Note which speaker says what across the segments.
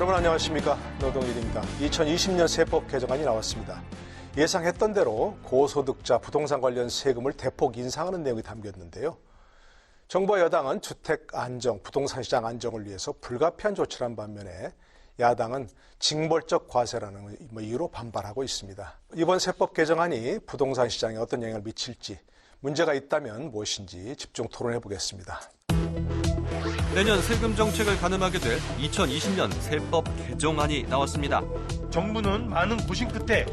Speaker 1: 여러분 안녕하십니까. 노동일입니다. 2020년 세법 개정안이 나왔습니다. 예상했던 대로 고소득자 부동산 관련 세금을 대폭 인상하는 내용이 담겼는데요. 정부와 여당은 주택 안정, 부동산 시장 안정을 위해서 불가피한 조치를 한 반면에 야당은 징벌적 과세라는 이유로 반발하고 있습니다. 이번 세법 개정안이 부동산 시장에 어떤 영향을 미칠지, 문제가 있다면 무엇인지 집중 토론해 보겠습니다.
Speaker 2: 내년 세금 정책을 가늠하게 될 2020년 세법 개정안이 나왔습니다.
Speaker 3: 정부는 많은 고심 끝에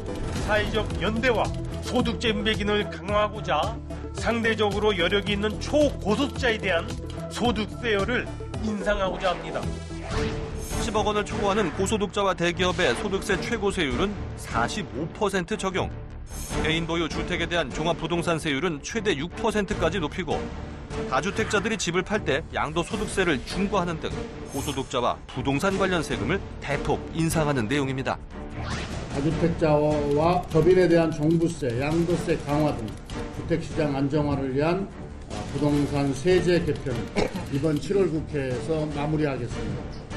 Speaker 3: 사회적 연대와 소득세 인백인을 강화하고자 상대적으로 여력이 있는 초고소득자에 대한 소득세율을 인상하고자 합니다.
Speaker 2: 10억 원을 초과하는 고소득자와 대기업의 소득세 최고세율은 45% 적용. 개인 보유 주택에 대한 종합부동산세율은 최대 6%까지 높이고 다주택자들이 집을 팔 때 양도소득세를 중과하는 등 고소득자와 부동산 관련 세금을 대폭 인상하는 내용입니다.
Speaker 4: 다주택자와 법인에 대한 종부세, 양도세 강화 등 주택시장 안정화를 위한 부동산 세제 개편을 이번 7월 국회에서 마무리하겠습니다.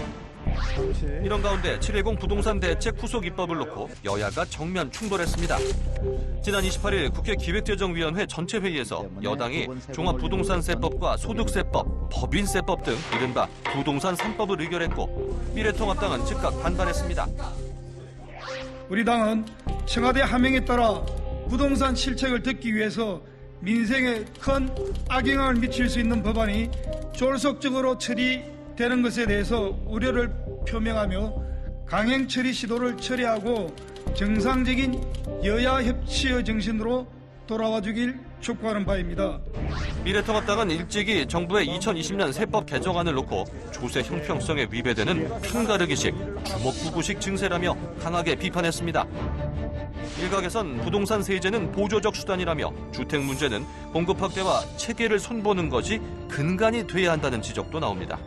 Speaker 2: 이런 가운데 7.10 부동산 대책 후속 입법을 놓고 여야가 정면 충돌했습니다. 지난 28일 국회 기획재정위원회 전체 회의에서 여당이 종합부동산세법과 소득세법, 법인세법 등 이른바 부동산 3법을 의결했고 미래통합당은 즉각 반발했습니다.
Speaker 5: 우리 당은 청와대 하명에 따라 부동산 실책을 덮기 위해서 민생에 큰 악영향을 미칠 수 있는 법안이 졸속적으로 처리되는 것에 대해서 우려를 표명하며 강행 처리 시도를 철회하고 정상적인 여야 협치의 정신으로 돌아와 주길 촉구하는 바입니다.
Speaker 2: 미래통합당은 일찍이 정부의 2020년 세법 개정안을 놓고 조세 형평성에 위배되는 편가르기식, 주먹구구식 증세라며 강하게 비판했습니다. 일각에선 부동산 세제는 보조적 수단이라며 주택 문제는 공급 확대와 체계를 손보는 것이 근간이 돼야 한다는 지적도 나옵니다.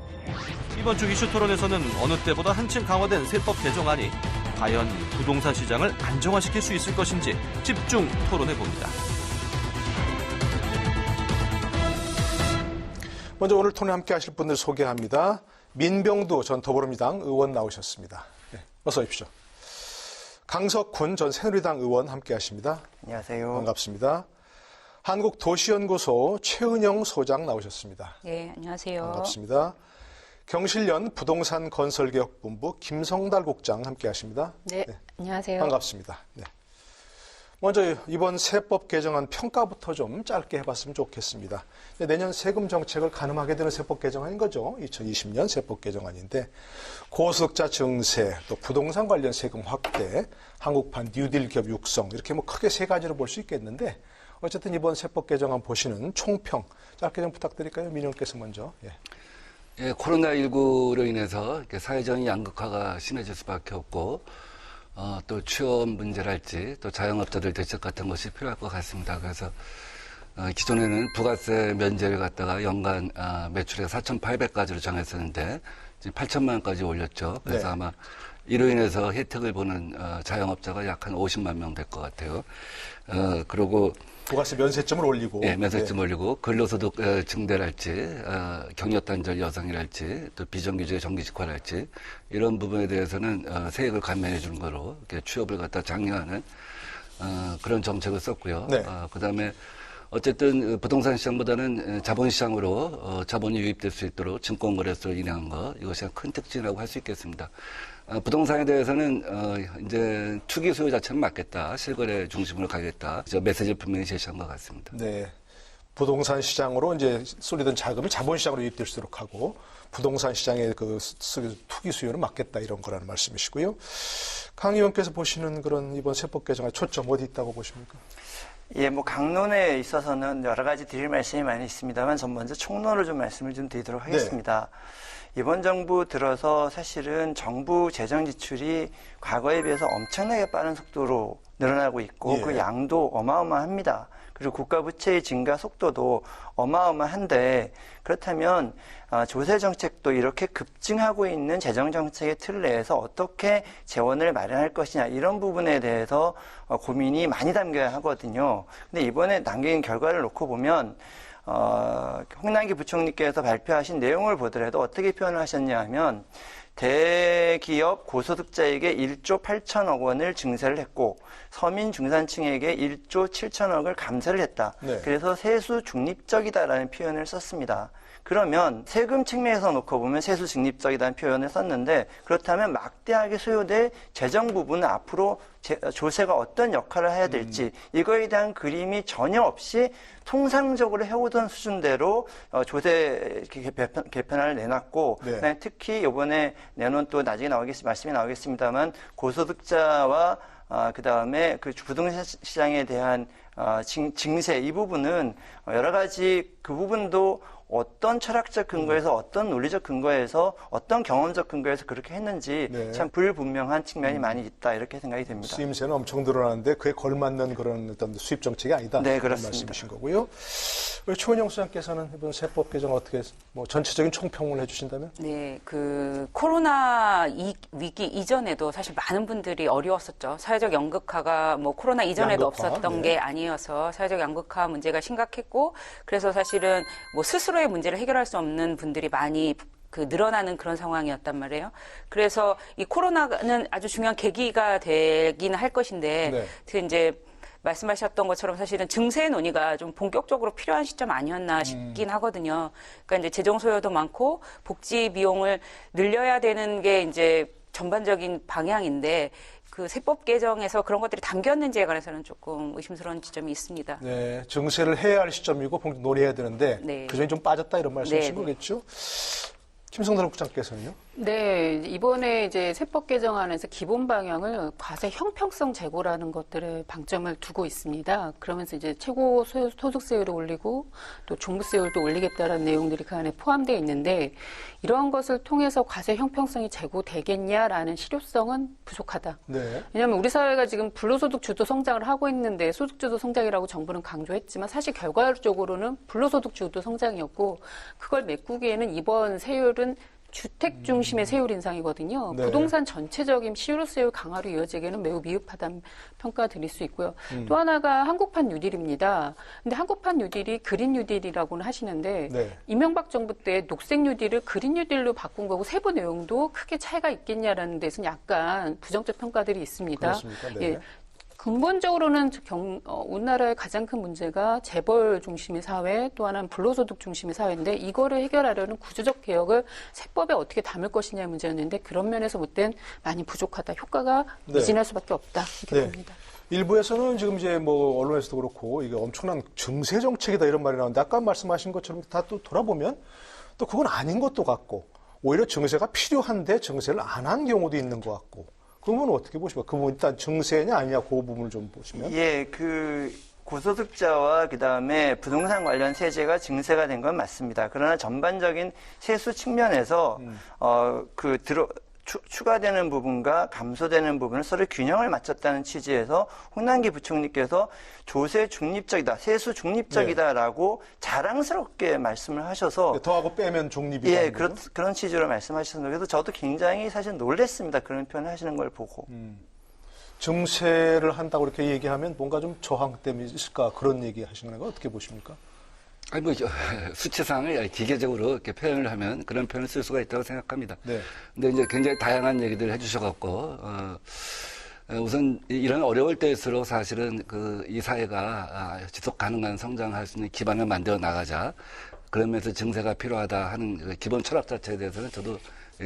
Speaker 2: 이번 주 이슈 토론에서는 어느 때보다 한층 강화된 세법 개정안이 과연 부동산 시장을 안정화시킬 수 있을 것인지 집중 토론해봅니다.
Speaker 1: 먼저 오늘 토론에 함께 하실 분들 소개합니다. 민병두 전 더불어민주당 의원 나오셨습니다. 네, 어서 오십시오. 강석훈 전 새누리당 의원 함께 하십니다.
Speaker 6: 안녕하세요.
Speaker 1: 반갑습니다. 한국도시연구소 최은영 소장 나오셨습니다.
Speaker 6: 네, 안녕하세요.
Speaker 1: 반갑습니다. 경실련 부동산건설개혁본부 김성달 국장 함께 하십니다.
Speaker 6: 네, 안녕하세요.
Speaker 1: 반갑습니다. 네. 먼저 이번 세법 개정안 평가부터 좀 짧게 해봤으면 좋겠습니다. 내년 세금 정책을 가늠하게 되는 세법 개정안인 거죠. 2020년 세법 개정안인데 고소득자 증세, 또 부동산 관련 세금 확대, 한국판 뉴딜 기업 육성 이렇게 뭐 크게 세 가지로 볼 수 있겠는데 어쨌든 이번 세법 개정안 보시는 총평 짧게 좀 부탁드릴까요? 민영께서 먼저. 예.
Speaker 7: 예, 코로나19로 인해서 이렇게 사회적인 양극화가 심해질 수밖에 없고 또 취업 문제랄지 또 자영업자들 대책 같은 것이 필요할 것 같습니다. 그래서 기존에는 부가세 면제를 갖다가 연간 매출액 4,800까지로 정했었는데 지금 8천만 원까지 올렸죠. 그래서
Speaker 1: 네.
Speaker 7: 아마 이로 인해서 혜택을 보는 자영업자가 약 한 50만 명 될 것 같아요. 그리고
Speaker 1: 부가세 면세점을 올리고.
Speaker 7: 네, 면세점
Speaker 1: 네.
Speaker 7: 올리고 근로소득 증대랄지 경력단절 여성이랄지 또 비정규직 정규직화랄지 이런 부분에 대해서는 세액을 감면해 주는 거로 이렇게 취업을 갖다 장려하는 그런 정책을 썼고요.
Speaker 1: 네.
Speaker 7: 그다음에 어쨌든 부동산 시장보다는 자본시장으로 자본이 유입될 수 있도록 증권거래소를 인하한 것 이것이 큰 특징이라고 할 수 있겠습니다. 부동산에 대해서는 이제 투기 수요 자체는 맞겠다. 실거래 중심으로 가겠다. 메시지를 분명히 제시한 것 같습니다.
Speaker 1: 네. 부동산 시장으로 이제 쏠리던 자금이 자본시장으로 유입될 수 있도록 하고 부동산 시장의 그 투기 수요는 막겠다 이런 거라는 말씀이시고요. 강 의원께서 보시는 그런 이번 세법 개정의 초점 어디 있다고 보십니까?
Speaker 6: 예, 뭐 강론에 있어서는 여러 가지 드릴 말씀이 많이 있습니다만 전 먼저 총론을 좀 말씀을 좀 드리도록 하겠습니다. 이번 정부 들어서 사실은 정부 재정 지출이 과거에 비해서 엄청나게 빠른 속도로 늘어나고 있고 그 양도 어마어마합니다. 그리고 국가 부채의 증가 속도도 어마어마한데 그렇다면 조세 정책도 이렇게 급증하고 있는 재정 정책의 틀 내에서 어떻게 재원을 마련할 것이냐 이런 부분에 대해서 고민이 많이 담겨야 하거든요. 근데 이번에 남긴 결과를 놓고 보면 홍남기 부총리께서 발표하신 내용을 보더라도 어떻게 표현을 하셨냐 하면 대기업 고소득자에게 1조 8천억 원을 증세를 했고 서민 중산층에게 1조 7천억을 감세를 했다.
Speaker 1: 네.
Speaker 6: 그래서 세수 중립적이다라는 표현을 썼습니다. 그러면 세금 측면에서 놓고 보면 세수 중립적이라는 표현을 썼는데 그렇다면 막대하게 소요될 재정 부분은 앞으로 조세가 어떤 역할을 해야 될지 이거에 대한 그림이 전혀 없이 통상적으로 해오던 수준대로 조세 개편안을 내놨고
Speaker 1: 네.
Speaker 6: 그다음에 특히 이번에 내놓은 또 나중에 말씀이 나오겠습니다만 고소득자와 그다음에 그 부동산 시장에 대한 증세 이 부분은 여러 가지 그 부분도 어떤 철학적 근거에서 어떤 논리적 근거에서 어떤 경험적 근거에서 그렇게 했는지
Speaker 1: 네.
Speaker 6: 참 불분명한 측면이 많이 있다 이렇게 생각이 됩니다.
Speaker 1: 쓰임새는 엄청 늘어나는데 그에 걸맞는 그런 어떤 수입 정책이 아니다.
Speaker 6: 네,
Speaker 1: 그런
Speaker 6: 그렇습니다.
Speaker 1: 말씀이신 거고요. 우리 최원영 수장께서는 이번 세법 개정 어떻게 뭐 전체적인 총평을 해주신다면?
Speaker 8: 네, 그 코로나 위기 이전에도 사실 많은 분들이 어려웠었죠. 사회적 양극화가 뭐 코로나 이전에도
Speaker 1: 양극화,
Speaker 8: 없었던
Speaker 1: 네.
Speaker 8: 게 아니어서 사회적 양극화 문제가 심각했고 그래서 사실은 뭐 스스로의 문제를 해결할 수 없는 분들이 많이 늘어나는 그런 상황이었단 말이에요. 그래서 이 코로나는 아주 중요한 계기가 되긴 할 것인데
Speaker 1: 네.
Speaker 8: 그 이제 말씀하셨던 것처럼 사실은 증세 논의가 좀 본격적으로 필요한 시점 아니었나 싶긴 하거든요. 그러니까 이제 재정 소요도 많고 복지 비용을 늘려야 되는 게 이제 전반적인 방향인데 그 세법 개정에서 그런 것들이 담겼는지에 관해서는 조금 의심스러운 지점이 있습니다.
Speaker 1: 네, 증세를 해야 할 시점이고 논의해야 되는데
Speaker 8: 네.
Speaker 1: 그 점이 좀 빠졌다 이런 말씀이신
Speaker 8: 네, 네.
Speaker 1: 거겠죠? 김성달 국장께서는요?
Speaker 9: 네, 이번에 이제 세법 개정안에서 기본 방향을 과세 형평성 제고라는 것들에 방점을 두고 있습니다. 그러면서 이제 최고 소득세율을 올리고 또 종부세율도 올리겠다라는 내용들이 그 안에 포함되어 있는데 이러한 것을 통해서 과세 형평성이 제고되겠냐라는 실효성은 부족하다.
Speaker 1: 네.
Speaker 9: 왜냐하면 우리 사회가 지금 불로소득 주도 성장을 하고 있는데 소득 주도 성장이라고 정부는 강조했지만 사실 결과적으로는 불로소득 주도 성장이었고 그걸 메꾸기에는 이번 세율은 주택 중심의 세율 인상이거든요.
Speaker 1: 네.
Speaker 9: 부동산 전체적인 실효세율 강화로 이어지기에는 매우 미흡하다는 평가 드릴 수 있고요. 또 하나가 한국판 뉴딜입니다. 근데 한국판 뉴딜이 그린 뉴딜이라고는 하시는데
Speaker 1: 네.
Speaker 9: 이명박 정부 때 녹색 뉴딜을 그린 뉴딜로 바꾼 거고 세부 내용도 크게 차이가 있겠냐라는 데서는 약간 부정적 평가들이 있습니다.
Speaker 1: 그렇습니까? 네.
Speaker 9: 예. 근본적으로는 우리나라의 가장 큰 문제가 재벌 중심의 사회, 또 하나는 불로소득 중심의 사회인데 이거를 해결하려는 구조적 개혁을 세법에 어떻게 담을 것이냐의 문제였는데 그런 면에서 볼 땐 많이 부족하다. 효과가
Speaker 1: 네.
Speaker 9: 미진할 수밖에 없다. 이렇게
Speaker 1: 네.
Speaker 9: 봅니다.
Speaker 1: 일부에서는 지금 이제 뭐 언론에서도 그렇고 이게 엄청난 증세 정책이다 이런 말이 나오는데 아까 말씀하신 것처럼 다 또 돌아보면 또 그건 아닌 것도 같고 오히려 증세가 필요한데 증세를 안 한 경우도 있는 것 같고 그 부분은 어떻게 보십니까? 그 부분 일단 증세냐 아니냐 그 부분을 좀 보시면.
Speaker 6: 예, 그 고소득자와 그다음에 부동산 관련 세제가 증세가 된 건 맞습니다. 그러나 전반적인 세수 측면에서 추가되는 부분과 감소되는 부분을 서로 균형을 맞췄다는 취지에서 홍남기 부총리께서 조세 중립적이다, 세수 중립적이다라고 자랑스럽게 말씀을 하셔서
Speaker 1: 더하고 빼면 중립이다.
Speaker 6: 예, 그런 취지로 말씀하셨습니다. 그래서 저도 굉장히 사실 놀랐습니다. 그런 표현을 하시는 걸 보고.
Speaker 1: 증세를 한다고 이렇게 얘기하면 뭔가 좀 저항됨이 있을까 그런 얘기 하시는 거 어떻게 보십니까?
Speaker 7: 아니, 뭐, 수치상을 기계적으로 이렇게 표현을 하면 그런 표현을 쓸 수가 있다고 생각합니다.
Speaker 1: 네.
Speaker 7: 근데 이제 굉장히 다양한 얘기들을 해주셔갖고, 우선 이런 어려울 때일수록 사실은 이 사회가 지속 가능한 성장할 수 있는 기반을 만들어 나가자. 그러면서 증세가 필요하다 하는 그 기본 철학 자체에 대해서는 저도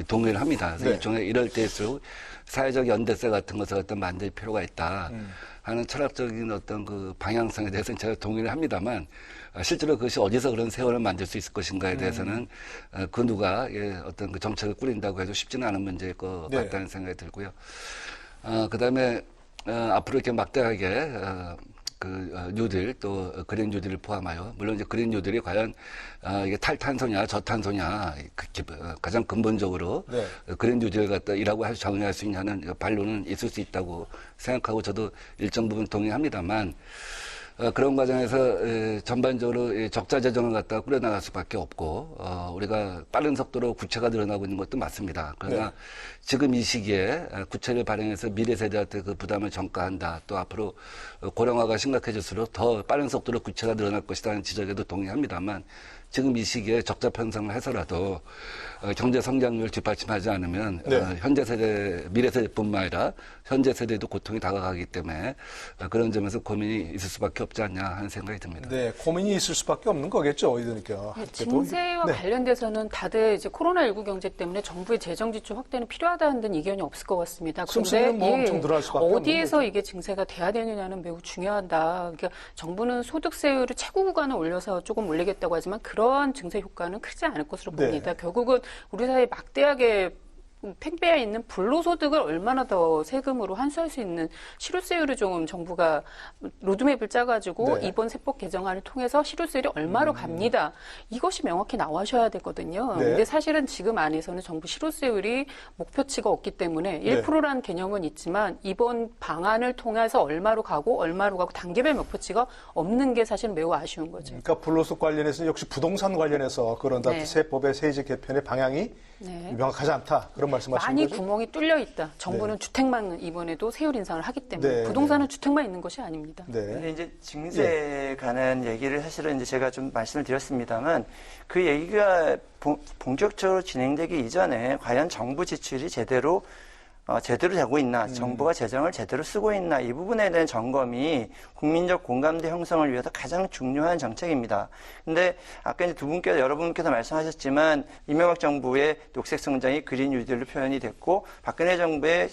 Speaker 7: 동의를 합니다. 그래서
Speaker 1: 네.
Speaker 7: 일종의 이럴 때일수록 사회적 연대세 같은 것을 어떤 만들 필요가 있다 하는 철학적인 어떤 그 방향성에 대해서는 제가 동의를 합니다만 실제로 그것이 어디서 그런 세월을 만들 수 있을 것인가에 대해서는 그 누가 어떤 그 정책을 꾸린다고 해도 쉽지는 않은 문제일 것
Speaker 1: 네.
Speaker 7: 같다는 생각이 들고요. 그다음에 앞으로 이렇게 막대하게 뉴딜 또 그린 뉴딜을 포함하여 물론 이제 그린 뉴딜이 과연 이게 탈탄소냐 저탄소냐 가장 근본적으로
Speaker 1: 네.
Speaker 7: 그린 뉴딜을 갖다이라고 정의할 수 있냐는 반론은 있을 수 있다고 생각하고 저도 일정 부분 동의합니다만 그런 과정에서 전반적으로 적자 재정을 갖다가 꾸려나갈 수밖에 없고 우리가 빠른 속도로 구체가 늘어나고 있는 것도 맞습니다. 그러나 지금 이 시기에 구체를 발행해서 미래 세대한테 그 부담을 전가한다. 또 앞으로 고령화가 심각해질수록 더 빠른 속도로 구체가 늘어날 것이라는 지적에도 동의합니다만 지금 이 시기에 적자 편성을 해서라도 경제 성장률을 뒷받침하지 않으면 현재 세대, 미래 세대뿐만 아니라 현재 세대도 고통이 다가가기 때문에 그런 점에서 고민이 있을 수밖에 없지 않냐 하는 생각이 듭니다.
Speaker 1: 네, 고민이 있을 수밖에 없는 거겠죠. 그러니까
Speaker 9: 증세와 관련돼서는 다들 이제 코로나19 경제 때문에 정부의 재정 지출 확대는 필요하다는 데는 이견이 없을 것 같습니다. 그런데
Speaker 1: 뭐 엄청 늘어날 수밖에 없는
Speaker 9: 어디에서
Speaker 1: 거죠.
Speaker 9: 이게 증세가 돼야 되느냐는 매우 중요하다. 그러니까 정부는 소득세율을 최고 구간을 올려서 조금 올리겠다고 하지만 그런 증세 효과는 크지 않을 것으로 봅니다. 결국은 우리 사회에 막대하게 팽배해 있는 불로소득을 얼마나 더 세금으로 환수할 수 있는 실효세율을 좀 정부가 로드맵을 짜가지고 이번 세법 개정안을 통해서 실효세율이 얼마로 갑니다. 이것이 명확히 나와셔야 되거든요. 근데 사실은 지금 안에서는 정부 실효세율이 목표치가 없기 때문에 1%라는 개념은 있지만 이번 방안을 통해서 얼마로 가고 단계별 목표치가 없는 게 사실 매우 아쉬운 거죠.
Speaker 1: 그러니까 불로소 관련해서는 역시 부동산 관련해서 그런 세법의 세제 개편의 방향이 명확하지 않다. 그런 말씀하시는
Speaker 9: 많이
Speaker 1: 거죠?
Speaker 9: 구멍이 뚫려 있다. 정부는 주택만 이번에도 세율 인상을 하기 때문에 부동산은 주택만 있는 것이 아닙니다.
Speaker 6: 근데 이제 증세에 관한 얘기를 사실은 이제 제가 좀 말씀을 드렸습니다만 그 얘기가 본격적으로 진행되기 이전에 과연 정부 지출이 제대로 되고 있나, 정부가 재정을 제대로 쓰고 있나, 이 부분에 대한 점검이 국민적 공감대 형성을 위해서 가장 중요한 정책입니다. 근데 아까 이제 여러분께서 말씀하셨지만, 이명박 정부의 녹색 성장이 그린 뉴딜로 표현이 됐고, 박근혜 정부의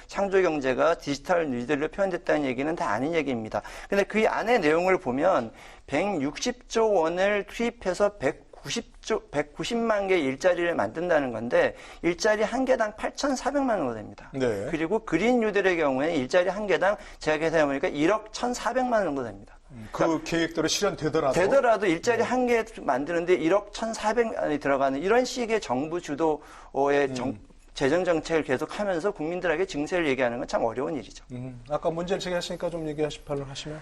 Speaker 6: 창조 경제가 디지털 뉴딜로 표현됐다는 얘기는 다 아닌 얘기입니다. 근데 그 안의 내용을 보면, 160조 원을 투입해서 190만 개의 일자리를 만든다는 건데 일자리 한 개당 8,400만 원 됩니다. 그리고 그린 뉴딜의 경우에는 일자리 한 개당 제가 계산해 보니까 1억 1,400만 원 정도 됩니다.
Speaker 1: 그 계획대로 실현되더라도
Speaker 6: 일자리 한 개 만드는데 1억 1,400만이 들어가는 이런 식의 정부 주도의 재정 정책을 계속하면서 국민들에게 증세를 얘기하는 건 참 어려운 일이죠.
Speaker 1: 아까 문제를 제기하시니까 좀 하시면.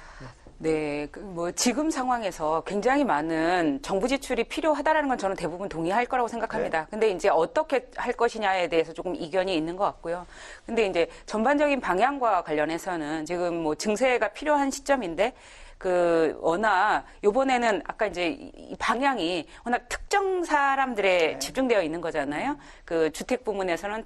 Speaker 8: 네, 뭐 지금 상황에서 굉장히 많은 정부 지출이 필요하다라는 건 저는 대부분 동의할 거라고 생각합니다. 근데 이제 어떻게 할 것이냐에 대해서 조금 이견이 있는 것 같고요. 근데 이제 전반적인 방향과 관련해서는 지금 뭐 증세가 필요한 시점인데 워낙 요번에는 아까 이제 이 방향이 워낙 특정 사람들에 집중되어 있는 거잖아요. 그 주택 부문에서는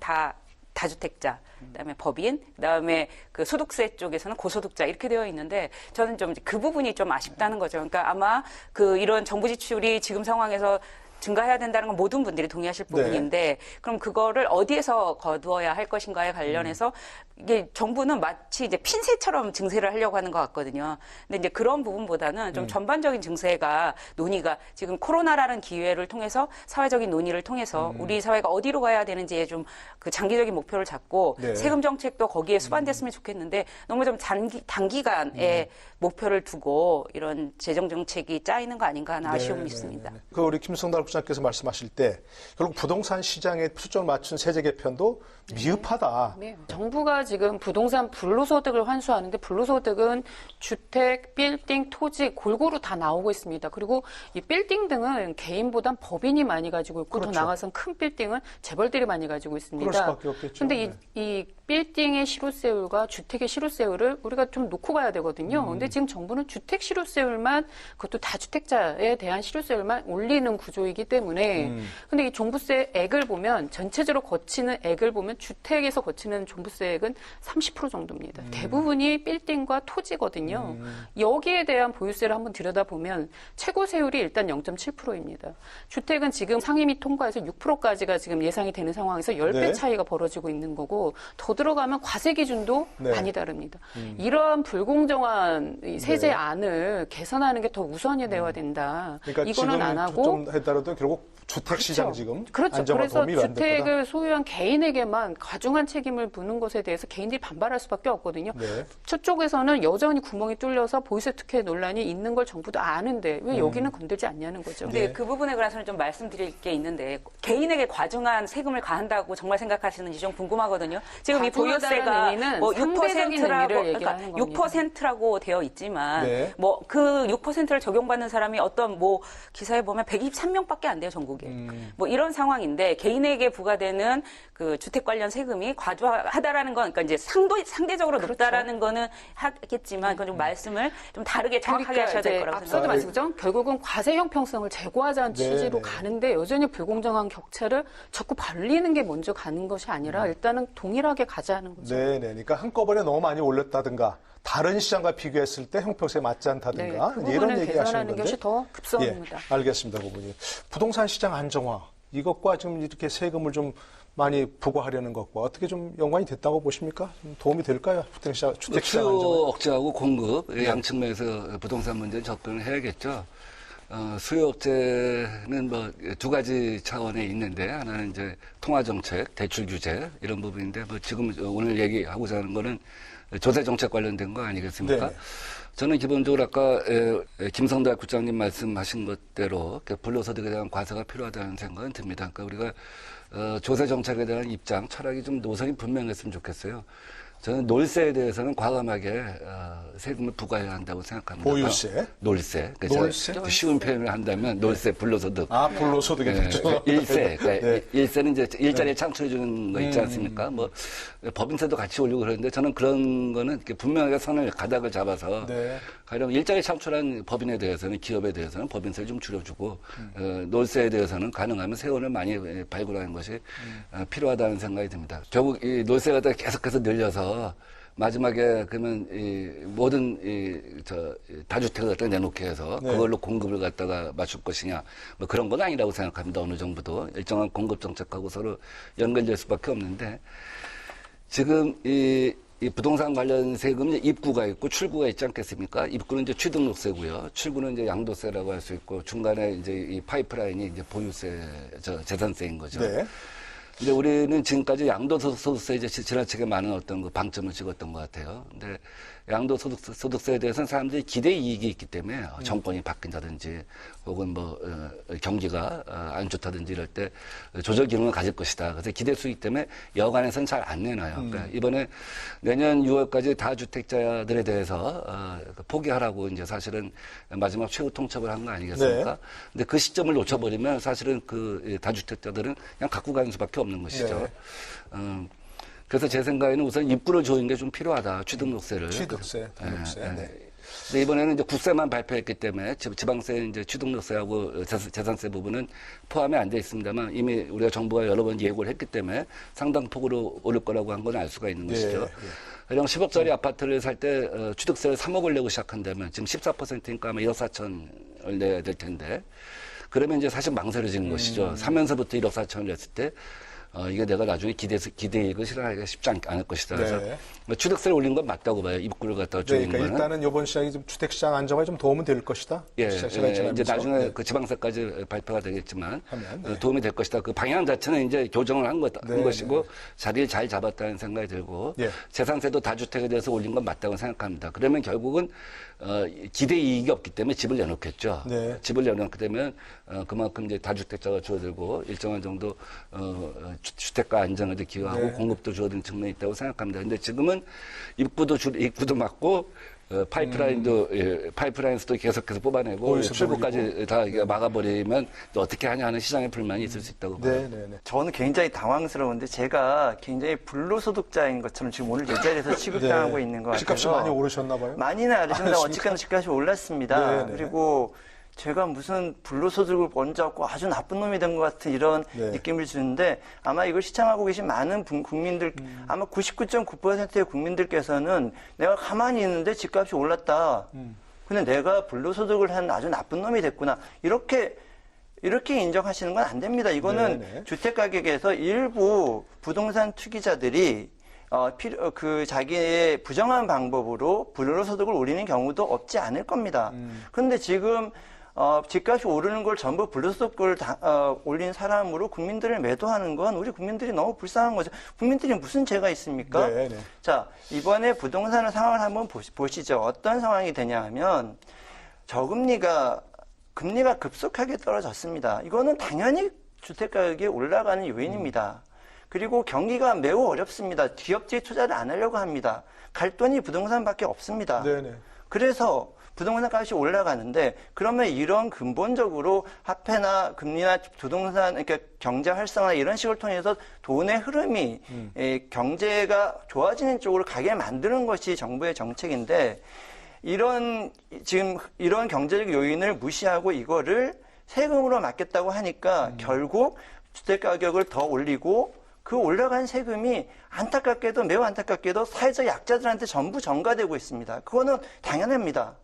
Speaker 8: 다주택자, 그다음에 법인, 그다음에 그 소득세 쪽에서는 고소득자 이렇게 되어 있는데 저는 좀 그 부분이 좀 아쉽다는 거죠. 그러니까 아마 이런 정부 지출이 지금 상황에서 증가해야 된다는 건 모든 분들이 동의하실 부분인데 그럼 그거를 어디에서 거두어야 할 것인가에 관련해서 이게 정부는 마치 이제 핀셋처럼 증세를 하려고 하는 것 같거든요. 근데 이제 그런 부분보다는 좀 전반적인 증세가 논의가 지금 코로나라는 기회를 통해서 사회적인 논의를 통해서 우리 사회가 어디로 가야 되는지에 좀 그 장기적인 목표를 잡고 세금 정책도 거기에 수반됐으면 좋겠는데 너무 좀 단기간에 목표를 두고 이런 재정 정책이 짜이는 거 아닌가 하는 아쉬움이 있습니다.
Speaker 1: 우리 김성달 부장께서 말씀하실 때 결국 부동산 시장에 초점을 맞춘 세제 개편도 미흡하다.
Speaker 9: 정부가 지금 부동산 불로소득을 환수하는데 불로소득은 주택, 빌딩, 토지 골고루 다 나오고 있습니다. 그리고 이 빌딩 등은 개인보단 법인이 많이 가지고 있고 더 나아가서는 큰 빌딩은 재벌들이 많이 가지고 있습니다.
Speaker 1: 그럴 수밖에 없겠죠.
Speaker 9: 그런데 이 빌딩의 실효세율과 주택의 실효세율을 우리가 좀 놓고 봐야 되거든요. 근데 지금 정부는 주택 실효세율만 그것도 다주택자에 대한 실효세율만 올리는 구조이기 때문에 근데 이 종부세액을 보면 전체적으로 거치는 액을 보면 주택에서 거치는 종부세액은 30% 정도입니다. 대부분이 빌딩과 토지거든요. 여기에 대한 보유세를 한번 들여다보면 최고 세율이 일단 0.7%입니다. 주택은 지금 상임위 통과해서 6%까지가 지금 예상이 되는 상황에서 10배 차이가 벌어지고 있는 거고 더 들어가면 과세 기준도 많이 다릅니다. 이러한 불공정한 세제안을 개선하는 게 더 우선이 되어야 된다.
Speaker 1: 그러니까
Speaker 9: 이거는 안 하고
Speaker 1: 좀 했더라도 결국 주택 시장 지금
Speaker 9: 그렇죠.
Speaker 1: 안정화
Speaker 9: 그래서
Speaker 1: 도움이 안 됐다.
Speaker 9: 주택을 소유한 개인에게만 과중한 책임을 묻는 것에 대해서 대해서 개인들이 반발할 수밖에 없거든요.
Speaker 1: 네.
Speaker 9: 저쪽에서는 여전히 구멍이 뚫려서 보이스 특혜 논란이 있는 걸 정부도 아는데 왜 여기는 건들지 않냐는 거죠.
Speaker 8: 근데 그 부분에 관해서는 좀 말씀드릴 게 있는데 개인에게 과중한 세금을 가한다고 정말 생각하시는지 좀 궁금하거든요. 지금 이
Speaker 9: 과중하다는
Speaker 8: 보유세가
Speaker 9: 의미는
Speaker 8: 뭐
Speaker 9: 상대적인
Speaker 8: 6%라고
Speaker 9: 의미를
Speaker 8: 그러니까
Speaker 9: 얘기하는 겁니다.
Speaker 8: 6%라고 되어 있지만
Speaker 1: 네.
Speaker 8: 뭐 그 6%를 적용받는 사람이 어떤 뭐 기사에 보면 123명밖에 안 돼요, 전국에. 뭐 이런 상황인데 개인에게 부과되는 그 주택 관련 세금이 과도하다라는 건 그러니까 이제 상대적으로 높다라는 거는 하겠지만 그건 좀 말씀을 좀 다르게 정확하게 하셔야 될 거라고
Speaker 9: 앞서도
Speaker 8: 생각합니다.
Speaker 9: 말씀드렸죠. 결국은 과세 형평성을 제고하자는
Speaker 1: 네,
Speaker 9: 취지로
Speaker 1: 네.
Speaker 9: 가는데 여전히 불공정한 격차를 자꾸 벌리는 게 먼저 가는 것이 아니라 일단은 동일하게 가자는 거죠.
Speaker 1: 네, 네. 그러니까 한꺼번에 너무 많이 올렸다든가 다른 시장과 비교했을 때 형평성에 맞지 않다든가
Speaker 9: 그
Speaker 1: 이런
Speaker 9: 부분을
Speaker 1: 얘기 하시는
Speaker 9: 개선하는
Speaker 1: 건데.
Speaker 9: 것이 더 급선무입니다.
Speaker 1: 예, 알겠습니다, 고모님. 부동산 시장 안정화 이것과 지금 이렇게 세금을 좀 많이 부과하려는 것과 어떻게 좀 연관이 됐다고 보십니까? 좀 도움이 될까요? 주택 시장 안정화.
Speaker 7: 수요 억제하고 공급 양측면에서 부동산 문제는 접근을 해야겠죠. 수요 억제는 뭐 두 가지 차원에 있는데 하나는 이제 통화 정책, 대출 규제 이런 부분인데 뭐 지금 오늘 얘기하고자 하는 거는 조세 정책 관련된 거 아니겠습니까?
Speaker 1: 네.
Speaker 7: 저는 기본적으로 아까 김성달 국장님 말씀하신 것대로 불로소득에 대한 과세가 필요하다는 생각은 듭니다. 그러니까 우리가 조세 정책에 대한 입장, 철학이 좀 노선이 분명했으면 좋겠어요. 저는 놀세에 대해서는 과감하게 세금을 부과해야 한다고 생각합니다.
Speaker 1: 보유세?
Speaker 7: 놀세.
Speaker 1: 놀세?
Speaker 7: 쉬운 표현을 한다면 놀세, 불로소득.
Speaker 1: 아, 불로소득에 대해서.
Speaker 7: 일세. 그러니까
Speaker 1: 네.
Speaker 7: 일세는 이제 일자리를 창출해 주는 거 있지 않습니까? 뭐 법인세도 같이 올리고 그러는데 저는 그런 거는 이렇게 분명하게 선을 가닥을 잡아서
Speaker 1: 네.
Speaker 7: 가령 일자리 창출한 법인에 대해서는 기업에 대해서는 법인세를 좀 줄여주고 놀세에 대해서는 가능하면 세원을 많이 발굴하는 것이 필요하다는 생각이 듭니다. 결국 이 놀세가 계속해서 늘려서 마지막에 그러면 이 모든 다주택을 갖다 내놓게 해서
Speaker 1: 네.
Speaker 7: 그걸로 공급을 갖다가 맞출 것이냐 뭐 그런 건 아니라고 생각합니다. 어느 정도도 일정한 공급 정책하고 서로 연결될 수밖에 없는데 지금 이 부동산 관련 세금은 입구가 있고 출구가 있지 않겠습니까? 입구는 이제 취등록세고요. 출구는 이제 양도세라고 할 수 있고 중간에 이제 이 파이프라인이 이제 보유세, 재산세인 거죠.
Speaker 1: 네.
Speaker 7: 근데 우리는 지금까지 양도소득세에 이제 지나치게 많은 어떤 그 방점을 찍었던 것 같아요. 근데 양도소득세에 대해서는 사람들이 기대 이익이 있기 때문에 정권이 바뀐다든지 혹은 뭐 경기가 안 좋다든지 이럴 때 조절 기능을 가질 것이다. 그래서 기대 수익 때문에 여간에서는 잘 안 내놔요. 그러니까 이번에 내년 6월까지 다주택자들에 대해서 포기하라고 이제 사실은 마지막 최후 통첩을 한 거 아니겠습니까?
Speaker 1: 네.
Speaker 7: 근데 그 시점을 놓쳐버리면 사실은 그 다주택자들은 그냥 갖고 가는 수밖에 없는 것이죠.
Speaker 1: 네.
Speaker 7: 그래서 제 생각에는 우선 입구를 조이는 게 좀 필요하다. 취등록세를.
Speaker 1: 취득세, 등록세. 네.
Speaker 7: 근데 이번에는 이제 국세만 발표했기 때문에 지방세 이제 취등록세하고 재산세 부분은 포함이 안 돼 있습니다만 이미 우리가 정부가 여러 번 예고를 했기 때문에 상당 폭으로 오를 거라고 한 건 알 수가 있는 것이죠. 가령 10억짜리 아파트를 살 때 취득세를 3억을 내고 시작한다면 지금 14%니까 아마 1억 4천을 내야 될 텐데 그러면 이제 사실 망설여지는 것이죠. 사면서부터 1억 4천을 냈을 때 이게 내가 나중에 기대이익을 실현하기가 쉽지 않을 것이다. 그래서
Speaker 1: 네.
Speaker 7: 취득세를 올린 건 맞다고 봐요. 입구를 갖다가
Speaker 1: 네,
Speaker 7: 조이는
Speaker 1: 그러니까
Speaker 7: 거는.
Speaker 1: 일단은 이번 시장이 좀 주택시장 안정화에 좀 도움은 될 것이다.
Speaker 7: 예,
Speaker 1: 시장이
Speaker 7: 이제
Speaker 1: 지나면서.
Speaker 7: 나중에
Speaker 1: 네.
Speaker 7: 그 지방세까지 발표가 되겠지만
Speaker 1: 하면, 네.
Speaker 7: 도움이 될 것이다. 그 방향 자체는 이제 교정을 한
Speaker 1: 네,
Speaker 7: 것이고 자리를 잘 잡았다는 생각이 들고
Speaker 1: 예.
Speaker 7: 재산세도 다주택에 대해서 올린 건 맞다고 생각합니다. 그러면 결국은 기대 이익이 없기 때문에 집을 내놓겠죠.
Speaker 1: 네.
Speaker 7: 집을 내놓게 되면 그만큼 이제 다주택자가 줄어들고 일정한 정도 주택가 안정에도 기여하고
Speaker 1: 네.
Speaker 7: 공급도 줄어든 측면이 있다고 생각합니다. 근데 지금은 입구도 막고 파이프라인에서도 계속해서 뽑아내고
Speaker 1: 보유세
Speaker 7: 출구까지 다 막아버리면 또 어떻게 하냐 하는 시장의 불만이 있을 수 있다고 봐요.
Speaker 1: 네, 네, 네.
Speaker 6: 저는 굉장히 당황스러운데 제가 굉장히 불로소득자인 것처럼 지금 오늘 이 자리에서 취급당하고 있는 것 같아서
Speaker 1: 집값이 많이 오르셨나 봐요.
Speaker 6: 많이는 아르신다 어쨌든 집값이 올랐습니다.
Speaker 1: 네, 네.
Speaker 6: 그리고 제가 무슨 불로소득을 먼저 갖고 아주 나쁜 놈이 된 것 같은 이런
Speaker 1: 네.
Speaker 6: 느낌을 주는데 아마 이걸 시청하고 계신 많은 국민들 아마 99.9%의 국민들께서는 내가 가만히 있는데 집값이 올랐다. 근데 내가 불로소득을 한 아주 나쁜 놈이 됐구나. 이렇게 인정하시는 건 안 됩니다. 이거는
Speaker 1: 네, 네.
Speaker 6: 주택가격에서 일부 부동산 투기자들이 자기의 부정한 방법으로 불로소득을 올리는 경우도 없지 않을 겁니다. 그런데 지금 집값이 오르는 걸 전부 불로소득을 올린 사람으로 국민들을 매도하는 건 우리 국민들이 너무 불쌍한 거죠. 국민들이 무슨 죄가 있습니까?
Speaker 1: 네, 네.
Speaker 6: 자, 이번에 부동산 상황을 한번 보시죠. 어떤 상황이 되냐 하면 금리가 급속하게 떨어졌습니다. 이거는 당연히 주택가격이 올라가는 요인입니다. 그리고 경기가 매우 어렵습니다. 기업들이 투자를 안 하려고 합니다. 갈 돈이 부동산밖에 없습니다.
Speaker 1: 네네.
Speaker 6: 그래서 부동산 값이 올라가는데 그러면 이런 근본적으로 화폐나 금리나 부동산 그러니까 경제 활성화 이런 식을 통해서 돈의 흐름이 경제가 좋아지는 쪽으로 가게 만드는 것이 정부의 정책인데 이런 경제적 요인을 무시하고 이거를 세금으로 막겠다고 하니까 결국 주택 가격을 더 올리고 그 올라간 세금이 매우 안타깝게도 사회적 약자들한테 전부 전가되고 있습니다. 그거는 당연합니다.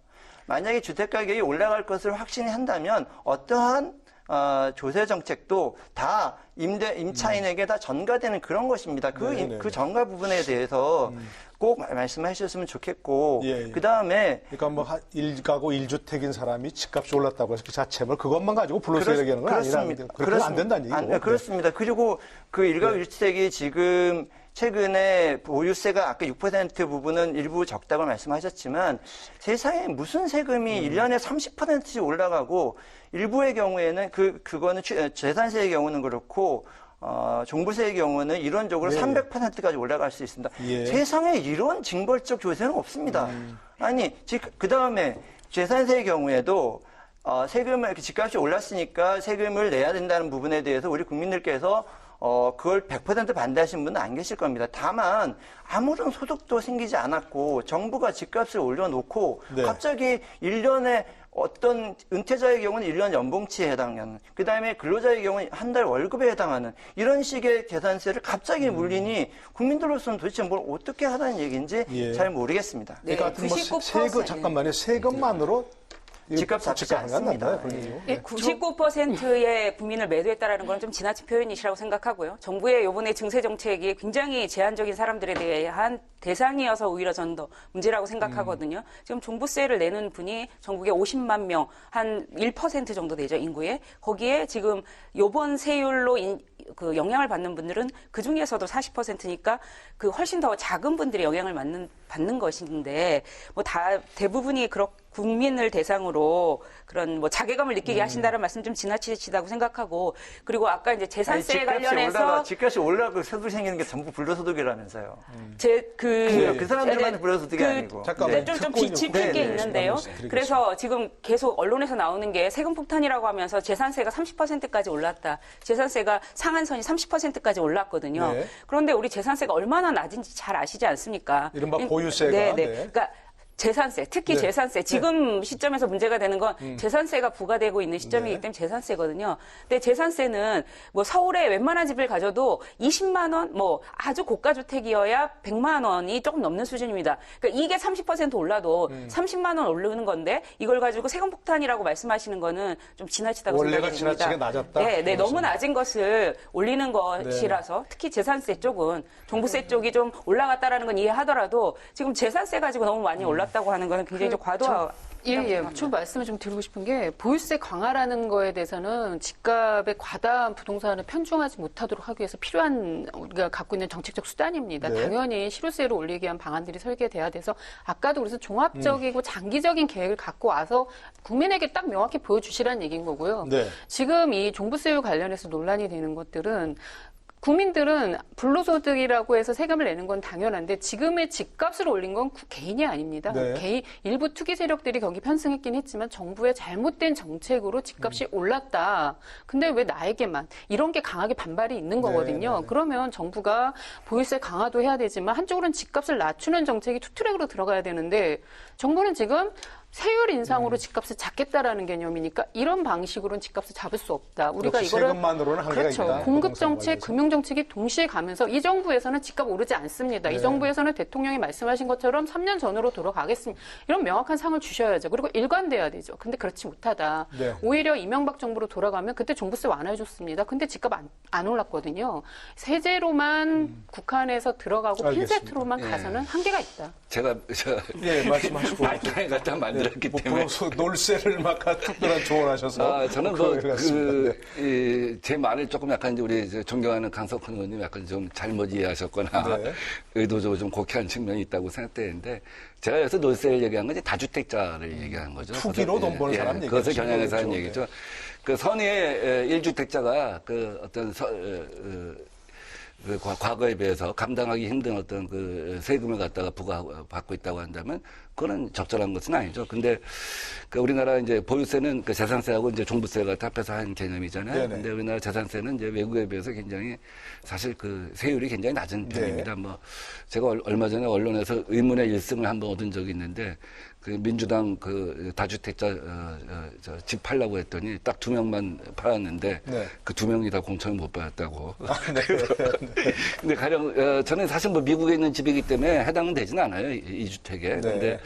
Speaker 6: 만약에 주택 가격이 올라갈 것을 확신한다면 어떠한 조세 정책도 다 임차인에게 다 전가되는 그런 것입니다. 그 전가 부분에 대해서 꼭 말씀하셨으면 좋겠고,
Speaker 1: 예.
Speaker 6: 그 다음에.
Speaker 1: 그러니까 뭐 1가구 1주택인 사람이 집값이 올랐다고 해서 그 자체물 그것만 가지고 불로소 얘기하는 건 아니라 그렇게 안 된다는 얘기고.
Speaker 6: 그렇습니다. 그리고 그 1가구 1주택이 지금 최근에 보유세가 아까 6% 부분은 일부 적다고 말씀하셨지만 세상에 무슨 세금이 1년에 30%씩 올라가고 일부의 경우에는 그거는 재산세의 경우는 그렇고 종부세의 경우는 이론적으로 300%까지 올라갈 수 있습니다.
Speaker 1: 예.
Speaker 6: 세상에 이런 징벌적 조세는 없습니다. 아니, 그 다음에 재산세의 경우에도 세금을 집값이 올랐으니까 세금을 내야 된다는 부분에 대해서 우리 국민들께서 그걸 100% 반대하시는 분은 안 계실 겁니다. 다만 아무런 소득도 생기지 않았고 정부가 집값을 올려놓고
Speaker 1: 네.
Speaker 6: 갑자기 1년에 어떤 은퇴자의 경우는 1년 연봉치에 해당하는 그다음에 근로자의 경우는 한 달 월급에 해당하는 이런 식의 재산세를 갑자기 물리니 국민들로서는 도대체 뭘 어떻게 하라는 얘기인지
Speaker 1: 예.
Speaker 6: 잘 모르겠습니다.
Speaker 8: 네,
Speaker 1: 그러니까 뭐
Speaker 8: 99%.
Speaker 1: 잠깐만요. 세금만으로
Speaker 6: 집값 잡지 않습니다.
Speaker 8: 네, 99%의 국민을 매도했다라는 건 좀 지나친 표현이시라고 생각하고요. 정부의 이번에 증세 정책이 굉장히 제한적인 사람들에 대한 대상이어서 오히려 저는 더 문제라고 생각하거든요. 지금 종부세를 내는 분이 전국에 50만 명, 한 1% 정도 되죠, 인구에. 거기에 지금 요번 세율로 그 영향을 받는 분들은 그 중에서도 40%니까 그 훨씬 더 작은 분들이 영향을 받는 것인데 뭐 대부분이 국민을 대상으로 그런 뭐 자괴감을 느끼게 하신다는 말씀 좀 지나치시다고 생각하고 그리고 아까 이제 재산세 관련해서
Speaker 6: 집값이 올라가고 소득이 생기는 게 전부 불로소득이라면서요.
Speaker 8: 그
Speaker 6: 사람들만 불로소득이 아니고.
Speaker 1: 잠깐만.
Speaker 8: 좀 짚을 게 있는데요. 그래서 지금 계속 언론에서 나오는 게 세금 폭탄이라고 하면서 재산세가 30%까지 올랐다. 재산세가 상한선이 30%까지 올랐거든요.
Speaker 1: 네.
Speaker 8: 그런데 우리 재산세가 얼마나 낮은지 잘 아시지 않습니까?
Speaker 1: 이른바 보유세가.
Speaker 8: 네.
Speaker 1: 네.
Speaker 8: 그러니까 재산세, 특히
Speaker 1: 네.
Speaker 8: 재산세. 지금 시점에서 문제가 되는 건 재산세가 부과되고 있는 시점이기
Speaker 1: 네.
Speaker 8: 때문에 재산세거든요. 근데 재산세는 뭐 서울에 웬만한 집을 가져도 20만 원, 뭐 아주 고가 주택이어야 100만 원이 조금 넘는 수준입니다. 그러니까 이게 30% 올라도 30만 원 오르는 건데 이걸 가지고 세금 폭탄이라고 말씀하시는 거는 좀 지나치다고
Speaker 1: 원래가
Speaker 8: 생각이 듭니다.
Speaker 1: 지나치게 낮았다?
Speaker 8: 네, 너무 낮은 것을 올리는 것이라서 특히 재산세 쪽은 종부세 쪽이 좀 올라갔다라는 건 이해하더라도 지금 재산세 가지고 너무 많이 올랐다고 하는 거는 굉장히 좀 과도하다.
Speaker 9: 저 말씀을 좀 드리고 싶은 게 보유세 강화라는 거에 대해서는 집값의 과다한 부동산을 편중하지 못하도록 하기 위해서 필요한 우리가 갖고 있는 정책적 수단입니다.
Speaker 1: 네.
Speaker 9: 당연히 실효세를 올리기 위한 방안들이 설계돼야 돼서 아까도 그래서 종합적이고 장기적인 계획을 갖고 와서 국민에게 딱 명확히 보여주시라는 얘기인 거고요.
Speaker 1: 네.
Speaker 9: 지금 이 종부세율 관련해서 논란이 되는 것들은 국민들은 불로소득이라고 해서 세금을 내는 건 당연한데 지금의 집값을 올린 건 개인이 아닙니다.
Speaker 1: 네.
Speaker 9: 일부 투기 세력들이 거기 편승했긴 했지만 정부의 잘못된 정책으로 집값이 올랐다. 근데 왜 나에게만 이런 게 강하게 반발이 있는 거거든요.
Speaker 1: 네.
Speaker 9: 그러면 정부가 보유세 강화도 해야 되지만 한쪽으로는 집값을 낮추는 정책이 투트랙으로 들어가야 되는데 정부는 지금 세율 인상으로 집값을 잡겠다라는 개념이니까 이런 방식으로는 집값을 잡을 수 없다. 우리가
Speaker 1: 역시
Speaker 9: 이거를
Speaker 1: 세금만으로는 한계가
Speaker 9: 그렇죠.
Speaker 1: 있다.
Speaker 9: 공급 정책,
Speaker 1: 부동산
Speaker 9: 금융 정책이 동시에 가면서 이 정부에서는 집값 오르지 않습니다.
Speaker 1: 네.
Speaker 9: 이 정부에서는 대통령이 말씀하신 것처럼 3년 전으로 돌아가겠습니다. 이런 명확한 상을 주셔야죠. 그리고 일관돼야 되죠. 근데 그렇지 못하다.
Speaker 1: 네.
Speaker 9: 오히려 이명박 정부로 돌아가면 그때 종부세 완화해줬습니다. 근데 집값 안 올랐거든요. 세제로만 국한해서 들어가고
Speaker 1: 알겠습니다.
Speaker 9: 핀셋으로만 가서는 한계가 있다.
Speaker 7: 제가
Speaker 1: 예, 말씀하시고.
Speaker 7: 말장에 갖다 만들어 들었기 때문에.
Speaker 1: 놀세를 막 특별한 조언하셔서.
Speaker 7: 저는 제 말을 조금 약간 이제 우리 존경하는 강석훈 의원님 약간 좀 잘못 이해하셨거나
Speaker 1: 네.
Speaker 7: 의도적으로 좀 곡해한 측면이 있다고 생각되는데 제가 여기서 놀세를 얘기한 건 이제 다주택자를 얘기한 거죠.
Speaker 1: 투기로 돈 버는 사람 얘기죠.
Speaker 7: 그것을 겨냥해서 하는
Speaker 1: 그렇죠.
Speaker 7: 얘기죠. 그 선의의 1주택자가 과거에 비해서 감당하기 힘든 어떤 그 세금을 갖다가 부과받고 있다고 한다면 그거는 적절한 것은 아니죠. 근데 그 우리나라 이제 보유세는 그 재산세하고 이제 종부세가 합해서 한 개념이잖아요.
Speaker 1: 네네.
Speaker 7: 근데 우리나라 재산세는 이제 외국에 비해서 굉장히 사실 그 세율이 굉장히 낮은 편입니다.
Speaker 1: 네.
Speaker 7: 뭐 제가 얼마 전에 언론에서 의문의 1승을 한번 얻은 적이 있는데 그 민주당 그 다주택자 집 팔라고 했더니 딱 2명만 팔았는데
Speaker 1: 네.
Speaker 7: 그 2명이 다 공천을 못 받았다고.
Speaker 1: 네.
Speaker 7: 근데 가령 저는 사실 뭐 미국에 있는 집이기 때문에 해당은 되진 않아요. 이 주택에.
Speaker 1: 네.
Speaker 7: 근데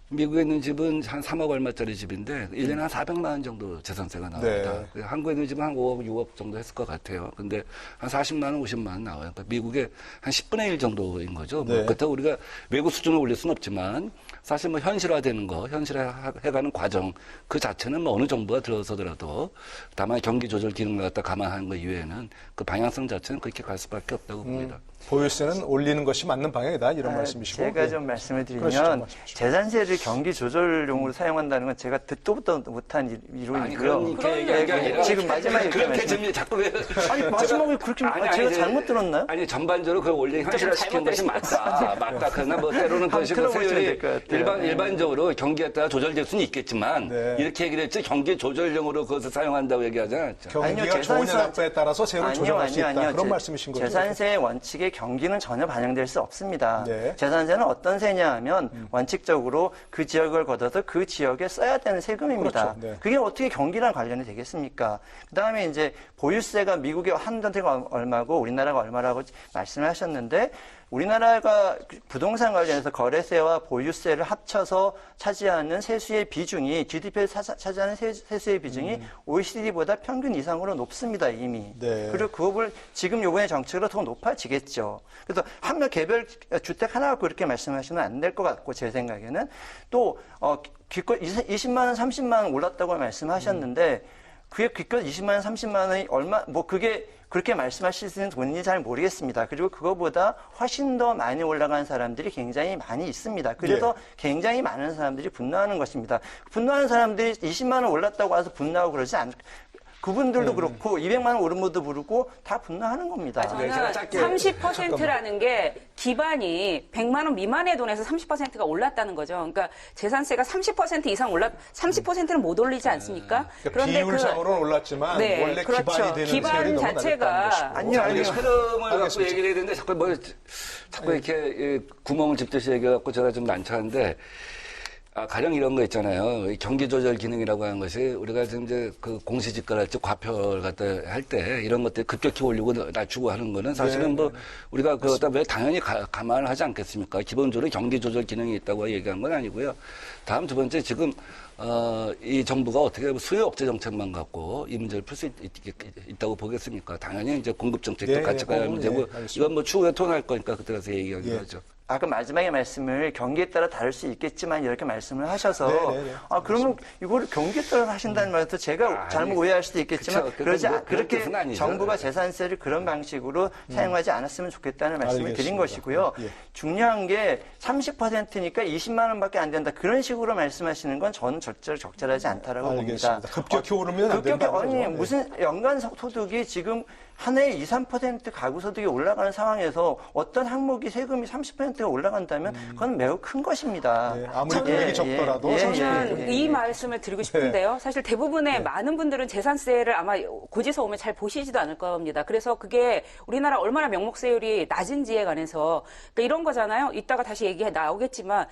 Speaker 7: 미국에 있는 집은 한 3억 얼마짜리 집인데 1년에 한 400만 원 정도 재산세가 나옵니다.
Speaker 1: 네.
Speaker 7: 한국에 있는 집은 한 5억, 6억 정도 했을 것 같아요. 근데 한 40만 원, 50만 원 나와요. 그러니까 미국의 한 10분의 1 정도인 거죠.
Speaker 1: 네.
Speaker 7: 뭐 그렇다고 우리가 외국 수준을 올릴 수는 없지만 사실 뭐 현실화되는 거, 현실화해가는 과정 그 자체는 뭐 어느 정부가 들어서더라도 다만 경기 조절 기능을 갖다 감안하는 것 이외에는 그 방향성 자체는 그렇게 갈 수밖에 없다고 봅니다.
Speaker 1: 보유세는 올리는 것이 맞는 방향이다 이런 말씀이시고.
Speaker 3: 제가 좀 말씀을
Speaker 1: 그러시죠,
Speaker 3: 드리면
Speaker 1: 말씀하시죠.
Speaker 3: 재산세를 경기 조절용으로 사용한다는 건 제가 듣도 보도 못한 이론이고요.
Speaker 7: 그런 얘기가 아니라
Speaker 3: 지금 마지막에
Speaker 7: 그렇게 좀 자꾸 왜
Speaker 3: 아니 마지막에 그렇게 제가 잘못 들었나요?
Speaker 7: 아니 전반적으로 그걸 원래 현실화시키는 것이 맞다. 그러나 뭐 때로는 그것이 뭐
Speaker 3: 들어보시면
Speaker 7: 세율이
Speaker 3: 될것 같아요.
Speaker 7: 일반적으로 경기에 따라 조절될 수는 있겠지만
Speaker 1: 네.
Speaker 7: 이렇게 얘기를 했지 경기 조절용으로 그것을 사용한다고 얘기하지 않았죠.
Speaker 1: 경기가
Speaker 3: 아니요,
Speaker 1: 좋으냐
Speaker 3: 재산세-
Speaker 1: 나쁘냐에 따라서 세율을 조정할 수 있다. 그런 말씀이신 거죠.
Speaker 3: 재산세의 원칙에 경기는 전혀 반영될 수 없습니다.
Speaker 1: 네.
Speaker 3: 재산세는 어떤 세냐 하면 원칙적으로 그 지역을 걷어서 그 지역에 써야 되는 세금입니다.
Speaker 1: 그렇죠. 네.
Speaker 3: 그게 어떻게 경기랑 관련이 되겠습니까? 그다음에 이제 보유세가 미국의 한 전체가 얼마고 우리나라가 얼마라고 말씀을 하셨는데 우리나라가 부동산 관련해서 거래세와 보유세를 합쳐서 차지하는 세수의 비중이 GDP에서 차지하는 세수의 비중이 OECD보다 평균 이상으로 높습니다, 이미.
Speaker 1: 네.
Speaker 3: 그리고 그걸 지금 요번에 정책으로 더 높아지겠죠. 그래서 한 명 개별 주택 하나 갖고 그렇게 말씀하시면 안 될 것 같고 제 생각에는 또 기껏 20만 원, 30만 원 올랐다고 말씀하셨는데 그게 기껏 20만 원, 30만 원이 그게 그렇게 말씀하실 수 있는 돈인지 잘 모르겠습니다. 그리고 그거보다 훨씬 더 많이 올라간 사람들이 굉장히 많이 있습니다. 그래서 굉장히 많은 사람들이 분노하는 것입니다. 분노하는 사람들이 20만 원 올랐다고 와서 분노하고 그러지 않 그분들도 그렇고 200만 원 오른 분도 부르고 다 분노하는 겁니다.
Speaker 8: 저는
Speaker 7: 제가 짧게
Speaker 8: 30%라는 게 기반이 100만 원 미만의 돈에서 30%가 올랐다는 거죠. 그러니까 재산세가 30% 이상 30%는 못 올리지 않습니까?
Speaker 1: 그러니까 비율상으로는 올랐지만
Speaker 8: 네,
Speaker 1: 원래
Speaker 8: 그렇죠.
Speaker 1: 기반이 되는
Speaker 8: 기반
Speaker 1: 세율이 너무
Speaker 8: 자체가
Speaker 1: 낮았다는 것이고.
Speaker 3: 아니요.
Speaker 7: 흐름을 갖고
Speaker 1: 알겠습니다.
Speaker 7: 얘기를 해야 되는데 자꾸 이렇게 구멍을 짚듯이 얘기해갖고 제가 좀 난처한데 가령 이런 거 있잖아요. 이 경기 조절 기능이라고 하는 것이 우리가 지금 이제 그 공시지가랄지 과표를 갖다 할 때 이런 것들 급격히 올리고 낮추고 하는 거는 사실은 뭐 우리가 그거다 왜 당연히 감안을 하지 않겠습니까? 기본적으로 경기 조절 기능이 있다고 얘기한 건 아니고요. 다음 두 번째 지금 이 정부가 어떻게 수요 억제 정책만 갖고 이 문제를 풀 수 있다고 보겠습니까? 당연히 이제 공급 정책도
Speaker 1: 네,
Speaker 7: 같이 가야 할 문제고
Speaker 1: 알겠습니다.
Speaker 7: 이건 뭐 추후에 토론할 거니까 그때 가서 얘기하기로 하죠.
Speaker 3: 아까 마지막에 말씀을 경기에 따라 다를 수 있겠지만 이렇게 말씀을 하셔서
Speaker 1: 네.
Speaker 3: 그러면 이거를 경기에 따라 하신다는 말도 제가 잘못 오해할 수도 있겠지만
Speaker 7: 그쵸.
Speaker 3: 그러지
Speaker 7: 뭐 그런
Speaker 3: 그렇게
Speaker 7: 뜻은 아니죠.
Speaker 3: 정부가 재산세를 그런 방식으로 사용하지 않았으면 좋겠다는 말씀을 드린
Speaker 1: 알겠습니다.
Speaker 3: 것이고요.
Speaker 1: 예.
Speaker 3: 중요한 게 30%니까 20만 원밖에 안 된다. 그런 식으로 말씀하시는 건 저는 적절하지 않다라고
Speaker 1: 알겠습니다.
Speaker 3: 봅니다.
Speaker 1: 급격히 오르면 안
Speaker 3: 급격히
Speaker 1: 된다는
Speaker 3: 아니
Speaker 1: 거죠. 네.
Speaker 3: 무슨 연간 소득이 지금 한 해에 2, 3% 가구 소득이 올라가는 상황에서 어떤 항목이 세금이 30%가 올라간다면 그건 매우 큰 것입니다.
Speaker 1: 네, 아무리 금액이 적더라도
Speaker 8: 저는 이 말씀을 드리고 싶은데요. 사실 대부분의 많은 분들은 재산세를 아마 고지서 오면 잘 보시지도 않을 겁니다. 그래서 그게 우리나라 얼마나 명목세율이 낮은지에 관해서 그러니까 이런 거잖아요. 이따가 다시 얘기 나오겠지만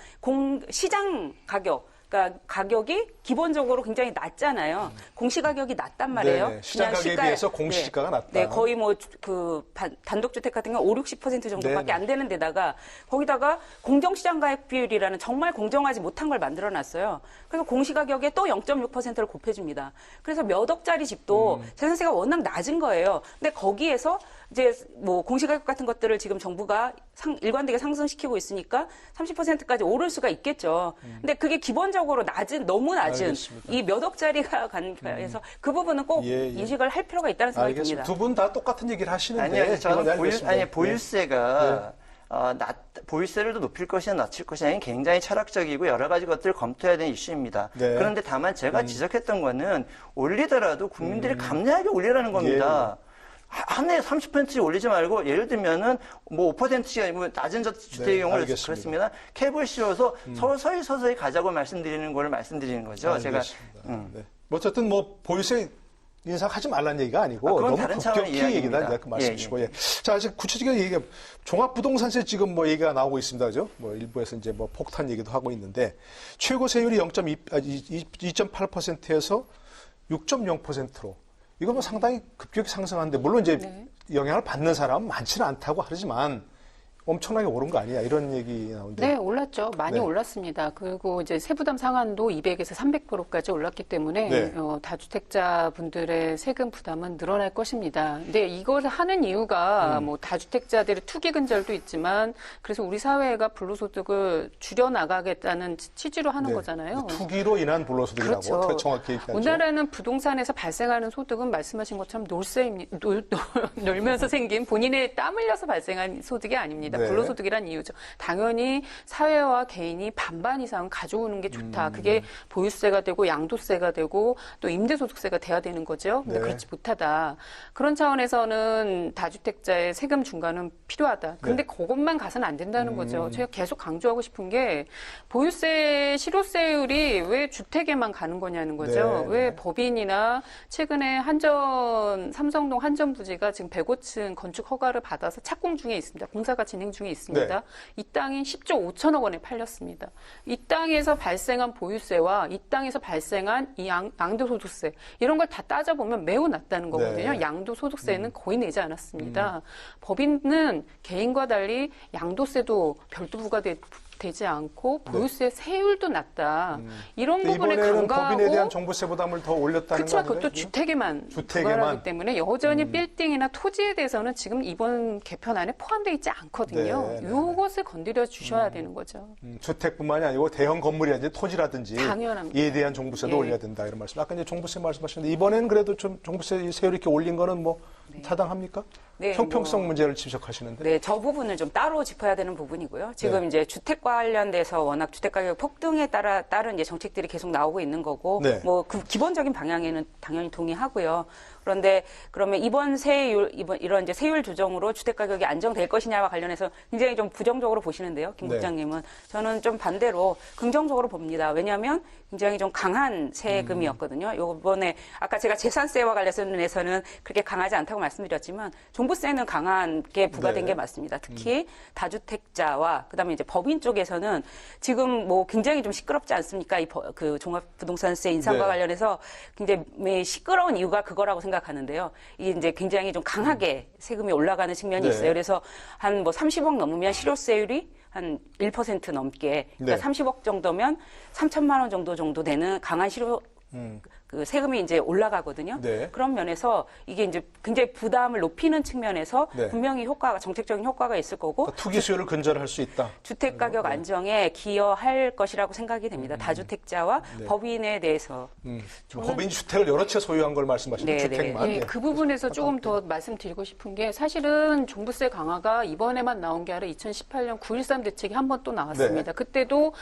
Speaker 8: 시장 가격 그러니까 가격이 기본적으로 굉장히 낮잖아요. 공시가격이 낮단 말이에요.
Speaker 1: 네, 시장 가격에 비해서 공시지가가 낮다.
Speaker 8: 네, 거의 뭐 그 단독주택 같은 경우 5, 60% 정도밖에
Speaker 1: 네.
Speaker 8: 안 되는 데다가 거기다가 공정시장 가액 비율이라는 정말 공정하지 못한 걸 만들어놨어요. 그래서 공시가격에 또 0.6%를 곱해줍니다. 그래서 몇 억짜리 집도 재산세가 워낙 낮은 거예요. 근데 거기에서 이제 뭐 공시가격 같은 것들을 지금 정부가 일관되게 상승시키고 있으니까 30%까지 오를 수가 있겠죠. 근데 그게 기본적으로 너무 낮은
Speaker 1: 알겠습니다.
Speaker 8: 이 몇 억짜리가 간해서 그 부분은 꼭
Speaker 1: 예, 예.
Speaker 8: 인식을 할 필요가 있다는 생각이
Speaker 1: 알겠습니다.
Speaker 8: 듭니다.
Speaker 1: 두 분 다 똑같은 얘기를 하시는데
Speaker 3: 아니요, 저는
Speaker 1: 이건 알겠습니다.
Speaker 3: 보유세가 보유세를 더 높일 것이냐 낮출 것이냐 굉장히 철학적이고 여러 가지 것들을 검토해야 되는 이슈입니다.
Speaker 1: 네.
Speaker 3: 그런데 다만 제가 지적했던 거는 올리더라도 국민들이 감내하게 올리라는 겁니다. 한 해에 30%씩 올리지 말고 예를 들면은 뭐 5%가 아니면 낮은 저주택 이용을
Speaker 1: 알겠습니다.
Speaker 3: 그렇습니다. 캡을 씌워서 서서히 가자고 말씀드리는 걸 말씀드리는 거죠.
Speaker 1: 알겠습니다. 네. 어쨌든 뭐 보유세 인상하지 말라는 얘기가 아니고
Speaker 3: 그건
Speaker 1: 너무
Speaker 3: 다른 차원의
Speaker 1: 급격히 얘기다
Speaker 3: 이야기입니다.
Speaker 1: 그 말씀이시고 예. 자 아직 구체적인 얘기가 종합부동산세 지금 뭐 얘기가 나오고 있습니다, 그죠? 뭐 일부에서 이제 뭐 폭탄 얘기도 하고 있는데 최고 세율이 2.8%에서 6.0%로 이거 뭐 상당히 급격히 상승하는데 물론 이제 영향을 받는 사람은 많지는 않다고 하지만 엄청나게 오른 거 아니야 이런 얘기 나오는데.
Speaker 9: 네, 올랐죠. 많이
Speaker 1: 네.
Speaker 9: 올랐습니다. 그리고 이제 세부담 상한도 200에서 300%까지 올랐기 때문에
Speaker 1: 네.
Speaker 9: 다주택자 분들의 세금 부담은 늘어날 것입니다. 근데 이걸 하는 이유가 뭐 다주택자들의 투기 근절도 있지만 그래서 우리 사회가 불로소득을 줄여 나가겠다는 취지로 하는
Speaker 1: 네.
Speaker 9: 거잖아요.
Speaker 1: 투기로 인한 불로소득이라고
Speaker 9: 그렇죠.
Speaker 1: 정확히 얘기하죠.
Speaker 9: 우리나라는 부동산에서 발생하는 소득은 말씀하신 것처럼 놀면서 생긴 본인의 땀 흘려서 발생한 소득이 아닙니다.
Speaker 1: 네.
Speaker 9: 불로소득이란 이유죠. 당연히 사회와 개인이 반반 이상 가져오는 게 좋다. 그게 보유세가 되고 양도세가 되고 또 임대소득세가 돼야 되는 거죠. 근데
Speaker 1: 네.
Speaker 9: 그렇지 못하다. 그런 차원에서는 다주택자의 세금 중과는 필요하다. 그런데 그것만 가서는 안 된다는 거죠. 제가 계속 강조하고 싶은 게 보유세 실효세율이 왜 주택에만 가는 거냐는 거죠.
Speaker 1: 네.
Speaker 9: 왜 법인이나 최근에 삼성동 한전 부지가 지금 105층 건축 허가를 받아서 착공 중에 있습니다. 공사가 진행 중에 있습니다.
Speaker 1: 네.
Speaker 9: 이 땅이 10조 5천억 원에 팔렸습니다. 이 땅에서 발생한 보유세와 이 땅에서 발생한 이 양도소득세 이런 걸 다 따져보면 매우 낮다는 거거든요.
Speaker 1: 네.
Speaker 9: 양도소득세는 거의 내지 않았습니다. 법인은 개인과 달리 양도세도 별도 부과되지 않고 보유세 세율도 낮다. 이런 부분에
Speaker 1: 이번에는
Speaker 9: 간과하고
Speaker 1: 법인에 대한 종부세 부담을 더 올렸다는 거
Speaker 9: 그렇지만
Speaker 1: 아니에요?
Speaker 9: 그것도 주택에만
Speaker 1: 주택에만?
Speaker 9: 부과하기 때문에 여전히 빌딩이나 토지에 대해서는 지금 이번 개편안에 포함되어 있지 않거든요.
Speaker 1: 네, 네.
Speaker 9: 이것을 건드려 주셔야 되는 거죠.
Speaker 1: 주택뿐만이 아니고 대형 건물이라든지 토지라든지
Speaker 9: 당연합니다.
Speaker 1: 이에 대한 종부세도
Speaker 9: 예.
Speaker 1: 올려야 된다 이런 말씀. 아까 이제 종부세 말씀하셨는데 이번에는 그래도 좀 종부세 세율 이렇게 올린 거는 뭐 타당합니까?
Speaker 8: 네,
Speaker 1: 형평성 문제를 지적하시는데.
Speaker 8: 네, 저 부분을 좀 따로 짚어야 되는 부분이고요. 지금 이제 주택과 관련돼서 워낙 주택 가격 폭등에 따른 이제 정책들이 계속 나오고 있는 거고,
Speaker 1: 네.
Speaker 8: 뭐 그 기본적인 방향에는 당연히 동의하고요. 그런데 그러면 이번 이런 이제 세율 조정으로 주택 가격이 안정될 것이냐와 관련해서 굉장히 좀 부정적으로 보시는데요, 김
Speaker 1: 네.
Speaker 8: 국장님은. 저는 좀 반대로 긍정적으로 봅니다. 왜냐하면 굉장히 좀 강한 세금이었거든요. 이번에 아까 제가 재산세와 관련해서는 그렇게 강하지 않다고 말씀드렸지만 종부세는 강하게 부과된
Speaker 1: 네.
Speaker 8: 게 맞습니다. 특히 다주택자와 그다음에 이제 법인 쪽에서는 지금 뭐 굉장히 좀 시끄럽지 않습니까? 그 종합부동산세 인상과
Speaker 1: 네.
Speaker 8: 관련해서 굉장히 시끄러운 이유가 그거라고 생각하는데요. 이게 이제 굉장히 좀 강하게 세금이 올라가는 측면이
Speaker 1: 네.
Speaker 8: 있어요. 그래서 한 뭐 30억 넘으면 실효세율이 한 1% 넘게, 그러니까
Speaker 1: 네.
Speaker 8: 30억 정도면 3천만 원 정도 되는 강한 실효 그 세금이 이제 올라가거든요.
Speaker 1: 네.
Speaker 8: 그런 면에서 이게 이제 굉장히 부담을 높이는 측면에서
Speaker 1: 네.
Speaker 8: 분명히 정책적인 효과가 있을 거고
Speaker 1: 그러니까 투기 수요를 근절할 수 있다.
Speaker 8: 주택 가격 안정에 기여할 것이라고 생각이 됩니다. 다주택자와 법인에 대해서.
Speaker 1: 법인 주택을 여러 채 소유한 걸 말씀하시는
Speaker 8: 네,
Speaker 1: 주택만.
Speaker 9: 예,
Speaker 1: 예.
Speaker 9: 그 부분에서 조금 더 말씀드리고 싶은 게 사실은 종부세 강화가 이번에만 나온 게 아니라 2018년 9.13 대책이 한 번 또 나왔습니다.
Speaker 1: 네.
Speaker 9: 그때도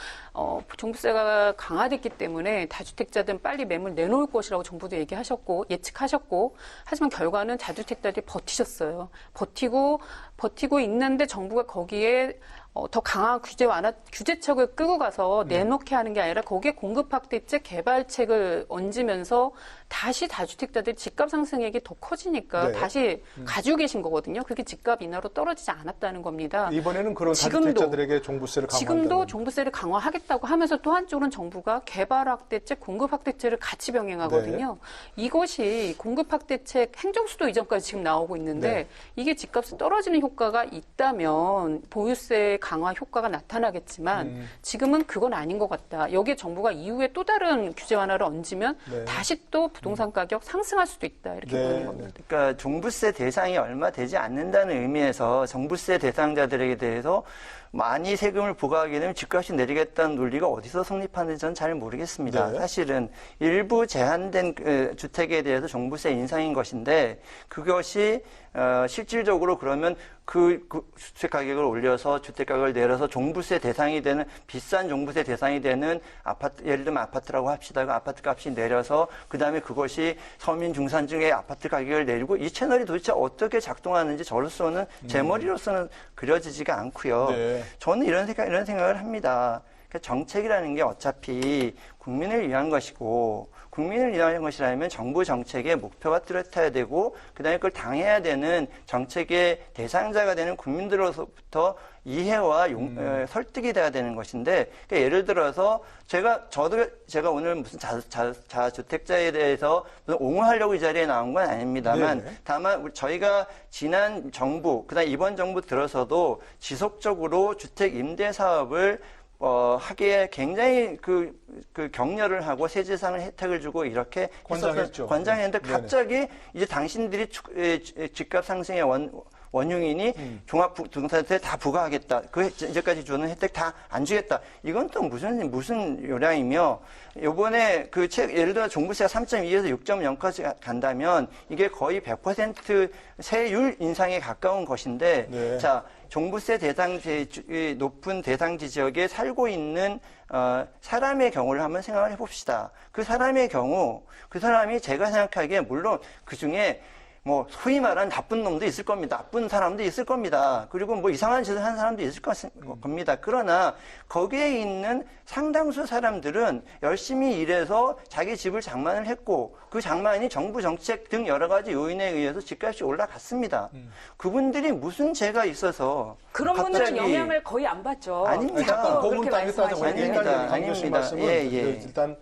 Speaker 9: 종부세가 강화됐기 때문에 다주택자들은 빨리 매물 내놓을 것이라고 정부도 얘기하셨고 예측하셨고 하지만 결과는 다주택자들이 버티셨어요. 버티고 있는데 정부가 거기에 더 강한 규제책을 끌고 가서 내놓게 하는 게 아니라 거기에 공급 확대책, 개발책을 얹으면서 다시 다주택자들이 집값 상승액이 더 커지니까
Speaker 1: 네.
Speaker 9: 다시 가지고 계신 거거든요. 그게 집값 인하로 떨어지지 않았다는 겁니다.
Speaker 1: 이번에는 그런
Speaker 9: 지금도,
Speaker 1: 다주택자들에게 종부세를 강화한다는.
Speaker 9: 지금도 종부세를 강화하겠다고 하면서 또 한쪽으로는 정부가 개발 확대책, 공급 확대책을 같이 병행하거든요. 이것이 공급 확대책 행정수도 이전까지 지금 나오고 있는데
Speaker 1: 네.
Speaker 9: 이게 집값이 떨어지는 효과가 있다면 보유세 강화 효과가 나타나겠지만 지금은 그건 아닌 것 같다. 여기에 정부가 이후에 또 다른 규제 완화를 얹으면
Speaker 1: 네.
Speaker 9: 다시 또 부동산 가격 상승할 수도 있다. 이렇게
Speaker 1: 네.
Speaker 9: 보는 겁니다.
Speaker 6: 그러니까 종부세 대상이 얼마 되지 않는다는 의미에서 종부세 대상자들에게 대해서 많이 세금을 부과하게 되면 집값이 내리겠다는 논리가 어디서 성립하는지 저는 잘 모르겠습니다.
Speaker 1: 네.
Speaker 6: 사실은 일부 제한된 주택에 대해서 종부세 인상인 것인데 그것이 실질적으로 그러면 그 주택 가격을 올려서 주택 가격을 내려서 종부세 대상이 되는 비싼 종부세 대상이 되는 아파트, 예를 들면 아파트라고 합시다. 그 아파트 값이 내려서 그 다음에 그것이 서민 중산층의 아파트 가격을 내리고 이 채널이 도대체 어떻게 작동하는지 저로서는 제 머리로서는 그려지지가 않고요.
Speaker 1: 네.
Speaker 6: 저는 이런 생각을 합니다. 그러니까 정책이라는 게 어차피 국민을 위한 것이고 국민을 위한 것이라면 정부 정책의 목표가 뚜렷해야 되고 그다음에 그걸 당해야 되는 정책의 대상자가 되는 국민들로부터 이해와 설득이 돼야 되는 것인데 그러니까 예를 들어서 제가 오늘 무슨 자주택자에 대해서 무슨 옹호하려고 이 자리에 나온 건 아닙니다만
Speaker 1: 네네.
Speaker 6: 다만 저희가 지난 정부 그다음 이번 정부 들어서도 지속적으로 주택 임대 사업을 하기에 굉장히 그 격려를 하고 세제상 혜택을 주고 이렇게
Speaker 1: 권장했죠.
Speaker 6: 권장했는데
Speaker 1: 네네.
Speaker 6: 갑자기 이제 당신들이 집값 상승의 원흉이니 종합부동산세 다 부과하겠다. 그 이제까지 주는 혜택 다 안 주겠다. 이건 또 무슨 요량이며 요번에 예를 들어 종부세가 3.2에서 6.0까지 간다면 이게 거의 100% 세율 인상에 가까운 것인데
Speaker 1: 네.
Speaker 6: 자, 종부세 높은 대상지 지역에 살고 있는 사람의 경우를 한번 생각을 해봅시다. 그 사람의 경우, 그 사람이 제가 생각하기에 물론 그 중에 뭐 소위 말하는 나쁜 놈도 있을 겁니다. 나쁜 사람도 있을 겁니다. 그리고 뭐 이상한 짓을 한 사람도 있을 겁니다. 그러나 거기에 있는 상당수 사람들은 열심히 일해서 자기 집을 장만을 했고 그 장만이 정부 정책 등 여러 가지 요인에 의해서 집값이 올라갔습니다. 그분들이 무슨 죄가 있어서
Speaker 8: 그런 분들은 영향을 거의 안 받죠.
Speaker 6: 아닙니다.
Speaker 1: 잠깐
Speaker 8: 그렇게
Speaker 1: 고문 따겠다고
Speaker 6: 말씀하시는
Speaker 1: 강교수님
Speaker 6: 아닙니다.
Speaker 1: 말씀은
Speaker 6: 예.
Speaker 1: 일단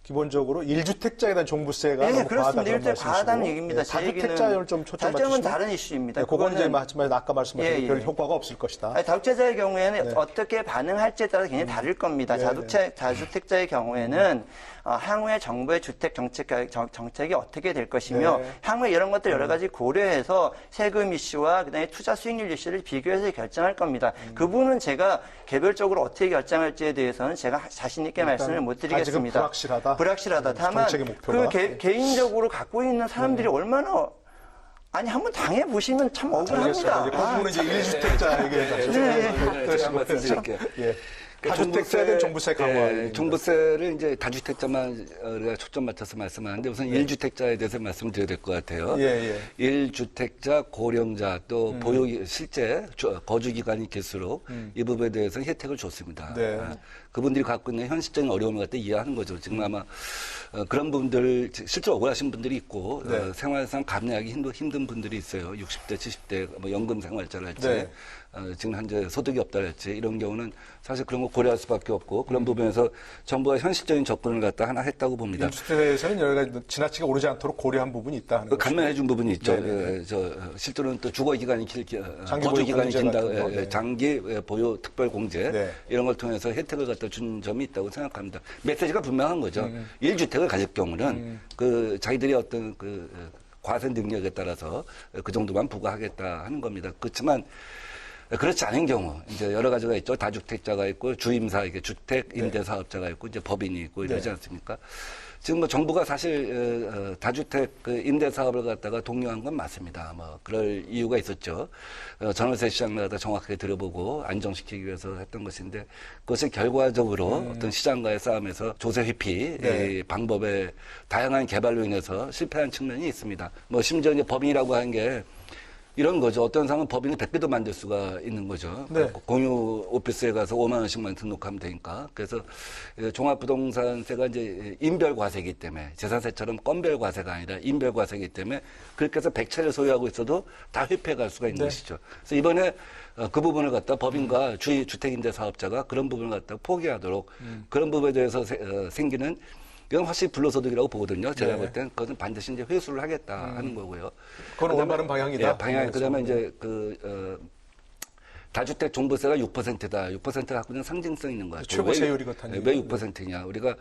Speaker 1: 기본적으로 1주택자에 대한 종부세가
Speaker 6: 네,
Speaker 1: 너무 과하다
Speaker 6: 그렇습니다.
Speaker 1: 그런
Speaker 6: 이럴 때 과하다는
Speaker 1: 말씀이시고
Speaker 6: 얘기입니다. 제 얘기는
Speaker 1: 다주택자를 좀 초점
Speaker 6: 다주택자는
Speaker 1: 맞추시면
Speaker 6: 다른 이슈입니다.
Speaker 1: 네, 그건 이제
Speaker 6: 그거는-
Speaker 1: 마지막에 아까 말씀하신
Speaker 6: 예, 예.
Speaker 1: 별 효과가 없을 것이다.
Speaker 6: 아니, 다주택자의 경우에는
Speaker 1: 네.
Speaker 6: 어떻게 반응할지에 따라 굉장히 다를 겁니다.
Speaker 1: 네,
Speaker 6: 다주택자의 경우에는 향후에 정부의 주택 정책이 어떻게 될 것이며
Speaker 1: 네.
Speaker 6: 향후에 이런 것들 여러 가지 고려해서 세금 이슈와 그다음에 투자 수익률 이슈를 비교해서 결정할 겁니다. 그 부분은 제가 개별적으로 어떻게 결정할지에 대해서는 제가 자신 있게 말씀을 못
Speaker 1: 아직은
Speaker 6: 드리겠습니다.
Speaker 1: 불확실하다.
Speaker 6: 불확실하다. 다만
Speaker 1: 정책의 목표가.
Speaker 6: 그 개인적으로 갖고 있는 사람들이 얼마나 아니 한번 당해 보시면 참 억울합니다.
Speaker 1: 알겠습니다. 그 부분은 이제 1주택자 얘기를
Speaker 7: 제가 말씀드릴게요.
Speaker 1: 예. 다주택자에 대한 종부세 강화.
Speaker 7: 종부세를 이제 다주택자만 우리가 초점 맞춰서 말씀하는데 우선 1주택자에 대해서 말씀드려야 될 것 같아요.
Speaker 1: 예.
Speaker 7: 1주택자, 고령자 또 보유 실제 거주 기간이 길수록 이 부분에 대해서 혜택을 줬습니다.
Speaker 1: 네.
Speaker 7: 그분들이 갖고 있는 현실적인 어려움을 갖다 이해하는 거죠. 지금 아마 그런 분들 실제로 억울하신 분들이 있고
Speaker 1: 네.
Speaker 7: 생활상 감내하기 힘든 분들이 있어요. 60대, 70대 뭐 연금 생활자랄지
Speaker 1: 네.
Speaker 7: 지금 현재 소득이 없다랄지 이런 경우는 사실 그런 거 고려할 수밖에 없고 그런 부분에서 정부가 현실적인 접근을 갖다 하나 했다고 봅니다.
Speaker 1: 1주택에서는 여러 가지 지나치게 오르지 않도록 고려한 부분이 있다 하는 거죠.
Speaker 7: 감면해 준 부분이 있죠.
Speaker 1: 네네.
Speaker 7: 실제로는 또 주거 기간이
Speaker 1: 장기
Speaker 7: 거주
Speaker 1: 보유
Speaker 7: 기간이
Speaker 1: 공제
Speaker 7: 긴다,
Speaker 1: 같은 거, 네.
Speaker 7: 장기 보유 특별 공제
Speaker 1: 네.
Speaker 7: 이런 걸 통해서 혜택을 갖다 준 점이 있다고 생각합니다. 메시지가 분명한 거죠. 1주택을 가질 경우는 그 자기들이 어떤 그 과세 능력에 따라서 그 정도만 부과하겠다 하는 겁니다. 그렇지만 그렇지 않은 경우 이제 여러 가지가 있죠. 다주택자가 있고 주임사 이게 주택 임대 사업자가 있고 이제 법인이 있고 이러지 않습니까? 지금 뭐 정부가 사실 다주택 그 임대 사업을 갖다가 독려한 건 맞습니다. 뭐 그럴 이유가 있었죠. 전월세 시장을 갖다 정확하게 들여보고 안정시키기 위해서 했던 것인데 그것이 결과적으로 어떤 시장과의 싸움에서 조세 회피 이 방법의 다양한 개발로 인해서 실패한 측면이 있습니다. 뭐 심지어 이제 법인이라고 하는 게 이런 거죠. 어떤 사람은 법인을 100개도 만들 수가 있는 거죠.
Speaker 1: 네.
Speaker 7: 공유 오피스에 가서 5만 원씩만 등록하면 되니까. 그래서 종합부동산세가 이제 인별과세이기 때문에 재산세처럼 건별 과세가 아니라 인별과세이기 때문에 그렇게 해서 100채를 소유하고 있어도 다 회피해 갈 수가 있는 것이죠. 그래서 이번에 그 부분을 갖다 법인과 주택임대사업자가 그런 부분을 갖다 포기하도록 그런 부분에 대해서 생기는 이건 확실히 불로소득이라고 보거든요. 제가 볼 땐 그것은 반드시 이제 회수를 하겠다 하는 거고요.
Speaker 1: 그건 올바른 방향이다.
Speaker 7: 예, 방향. 그다음에 이제 다주택 종부세가 6%다. 6%가 갖고 있는 상징성 있는 것 같아요.
Speaker 1: 최고 세율이 그렇다는
Speaker 7: 왜 6%냐. 우리가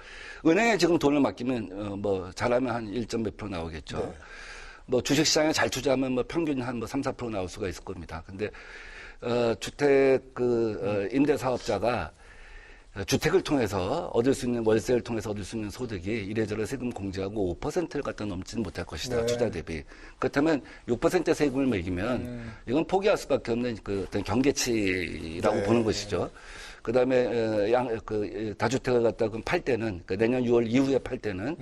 Speaker 7: 은행에 지금 돈을 맡기면 뭐 잘하면 한 1점 몇 프로 나오겠죠.
Speaker 1: 네.
Speaker 7: 뭐 주식시장에 잘 투자하면 뭐 평균 한 뭐 3, 4% 나올 수가 있을 겁니다. 근데 주택 임대 사업자가 주택을 통해서 얻을 수 있는 월세를 통해서 얻을 수 있는 소득이 이래저래 세금 공제하고 5%를 갖다 넘지는 못할 것이다.
Speaker 1: 네.
Speaker 7: 투자 대비. 그렇다면 6% 세금을 매기면 이건 포기할 수밖에 없는 그 어떤 경계치라고
Speaker 1: 네.
Speaker 7: 보는 것이죠. 그다음에 다주택을 갖다 팔 때는 내년 6월 이후에 팔 때는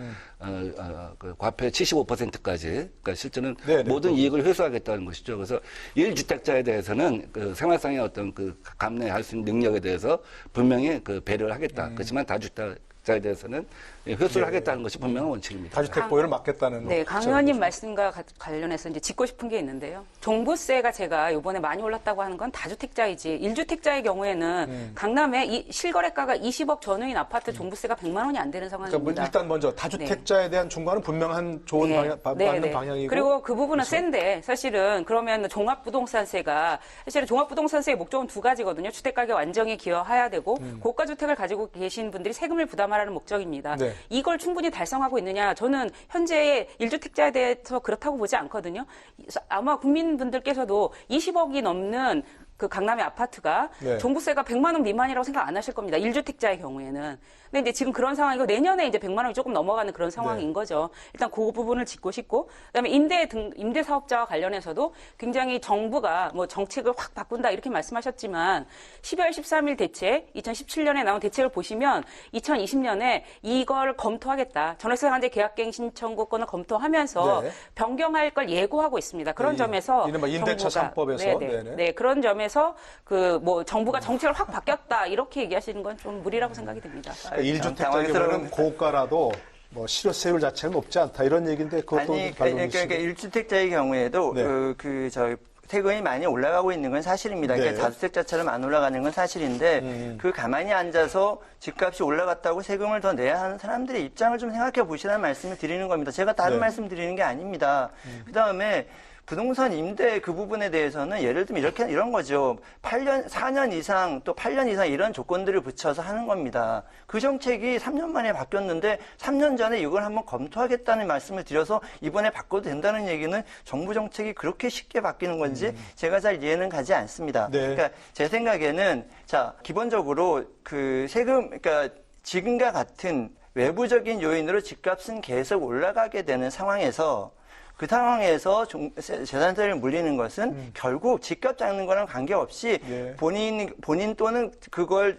Speaker 7: 그 과표의 75%까지 그러니까 실제는
Speaker 1: 네네.
Speaker 7: 모든 이익을 회수하겠다는 것이죠. 그래서 1주택자에 대해서는 그 생활상의 어떤 그 감내할 수 있는 능력에 대해서 분명히 그 배려를 하겠다. 그렇지만 다주택자에 대해서는 회수를 하겠다는 것이 분명한 원칙입니다.
Speaker 1: 다주택 보유를 막겠다는.
Speaker 8: 네, 강 의원님 말씀과 관련해서 이제 짚고 싶은 게 있는데요. 종부세가 제가 이번에 많이 올랐다고 하는 건 다주택자이지 1주택자의 경우에는 강남에 실거래가가 20억 전후인 아파트 종부세가 100만 원이 안 되는
Speaker 1: 그러니까
Speaker 8: 상황입니다.
Speaker 1: 일단 먼저 다주택자에 대한 중과는 분명한 좋은
Speaker 8: 네.
Speaker 1: 맞는 방향이고.
Speaker 8: 그리고 그 부분은 센데 사실은 그러면 종합부동산세가 사실은 종합부동산세의 목적은 두 가지거든요. 주택가격 안정에 기여해야 되고 고가주택을 가지고 계신 분들이 세금을 부담하라는 목적입니다.
Speaker 1: 네.
Speaker 8: 이걸 충분히 달성하고 있느냐? 저는 현재의 1주택자에 대해서 그렇다고 보지 않거든요. 아마 국민분들께서도 20억이 넘는 그 강남의 아파트가
Speaker 1: 네.
Speaker 8: 종부세가 100만 원 미만이라고 생각 안 하실 겁니다. 1주택자의 경우에는. 근데 이제 지금 그런 상황이고 내년에 이제 100만 원이 조금 넘어가는 그런 상황인
Speaker 1: 네.
Speaker 8: 거죠. 일단 그 부분을 짚고 싶고 그다음에 임대 사업자와 관련해서도 굉장히 정부가 뭐 정책을 확 바꾼다 이렇게 말씀하셨지만 12월 13일 대책 2017년에 나온 대책을 보시면 2020년에 이걸 검토하겠다. 전월세관제 계약갱 신청구권을 검토하면서
Speaker 1: 네.
Speaker 8: 변경할 걸 예고하고 있습니다. 그런 점에서
Speaker 1: 이른바 임대차
Speaker 8: 정부가
Speaker 1: 3법에서
Speaker 8: 네, 그런 점에서 그 뭐 정부가 정책을 확 바뀌었다 이렇게 얘기하시는 건 좀 무리라고 생각이 듭니다.
Speaker 1: 1주택자면 고가라도 뭐 실효세율 자체는 높지 않다 이런 얘기인데 그것도
Speaker 6: 아니, 그러니까 1주택자의 경우에도
Speaker 1: 네.
Speaker 6: 세금이 많이 올라가고 있는 건 사실입니다.
Speaker 1: 네.
Speaker 6: 그러니까 다주택자처럼 안 올라가는 건 사실인데 그 가만히 앉아서 집값이 올라갔다고 세금을 더 내야 하는 사람들의 입장을 좀 생각해 보시라는 말씀을 드리는 겁니다. 제가 다른
Speaker 1: 네.
Speaker 6: 말씀 드리는 게 아닙니다. 그다음에 부동산 임대 그 부분에 대해서는 예를 들면 이런 거죠. 4년 이상 또 8년 이상 이런 조건들을 붙여서 하는 겁니다. 그 정책이 3년 만에 바뀌었는데 3년 전에 이걸 한번 검토하겠다는 말씀을 드려서 이번에 바꿔도 된다는 얘기는 정부 정책이 그렇게 쉽게 바뀌는 건지 제가 잘 이해는 가지 않습니다.
Speaker 1: 네.
Speaker 6: 그러니까 제 생각에는 자, 기본적으로 그 세금 그러니까 지금과 같은 외부적인 요인으로 집값은 계속 올라가게 되는 상황에서 그 상황에서 재산세를 물리는 것은 결국 집값 잡는 거랑 관계없이
Speaker 1: 네.
Speaker 6: 본인 또는 그걸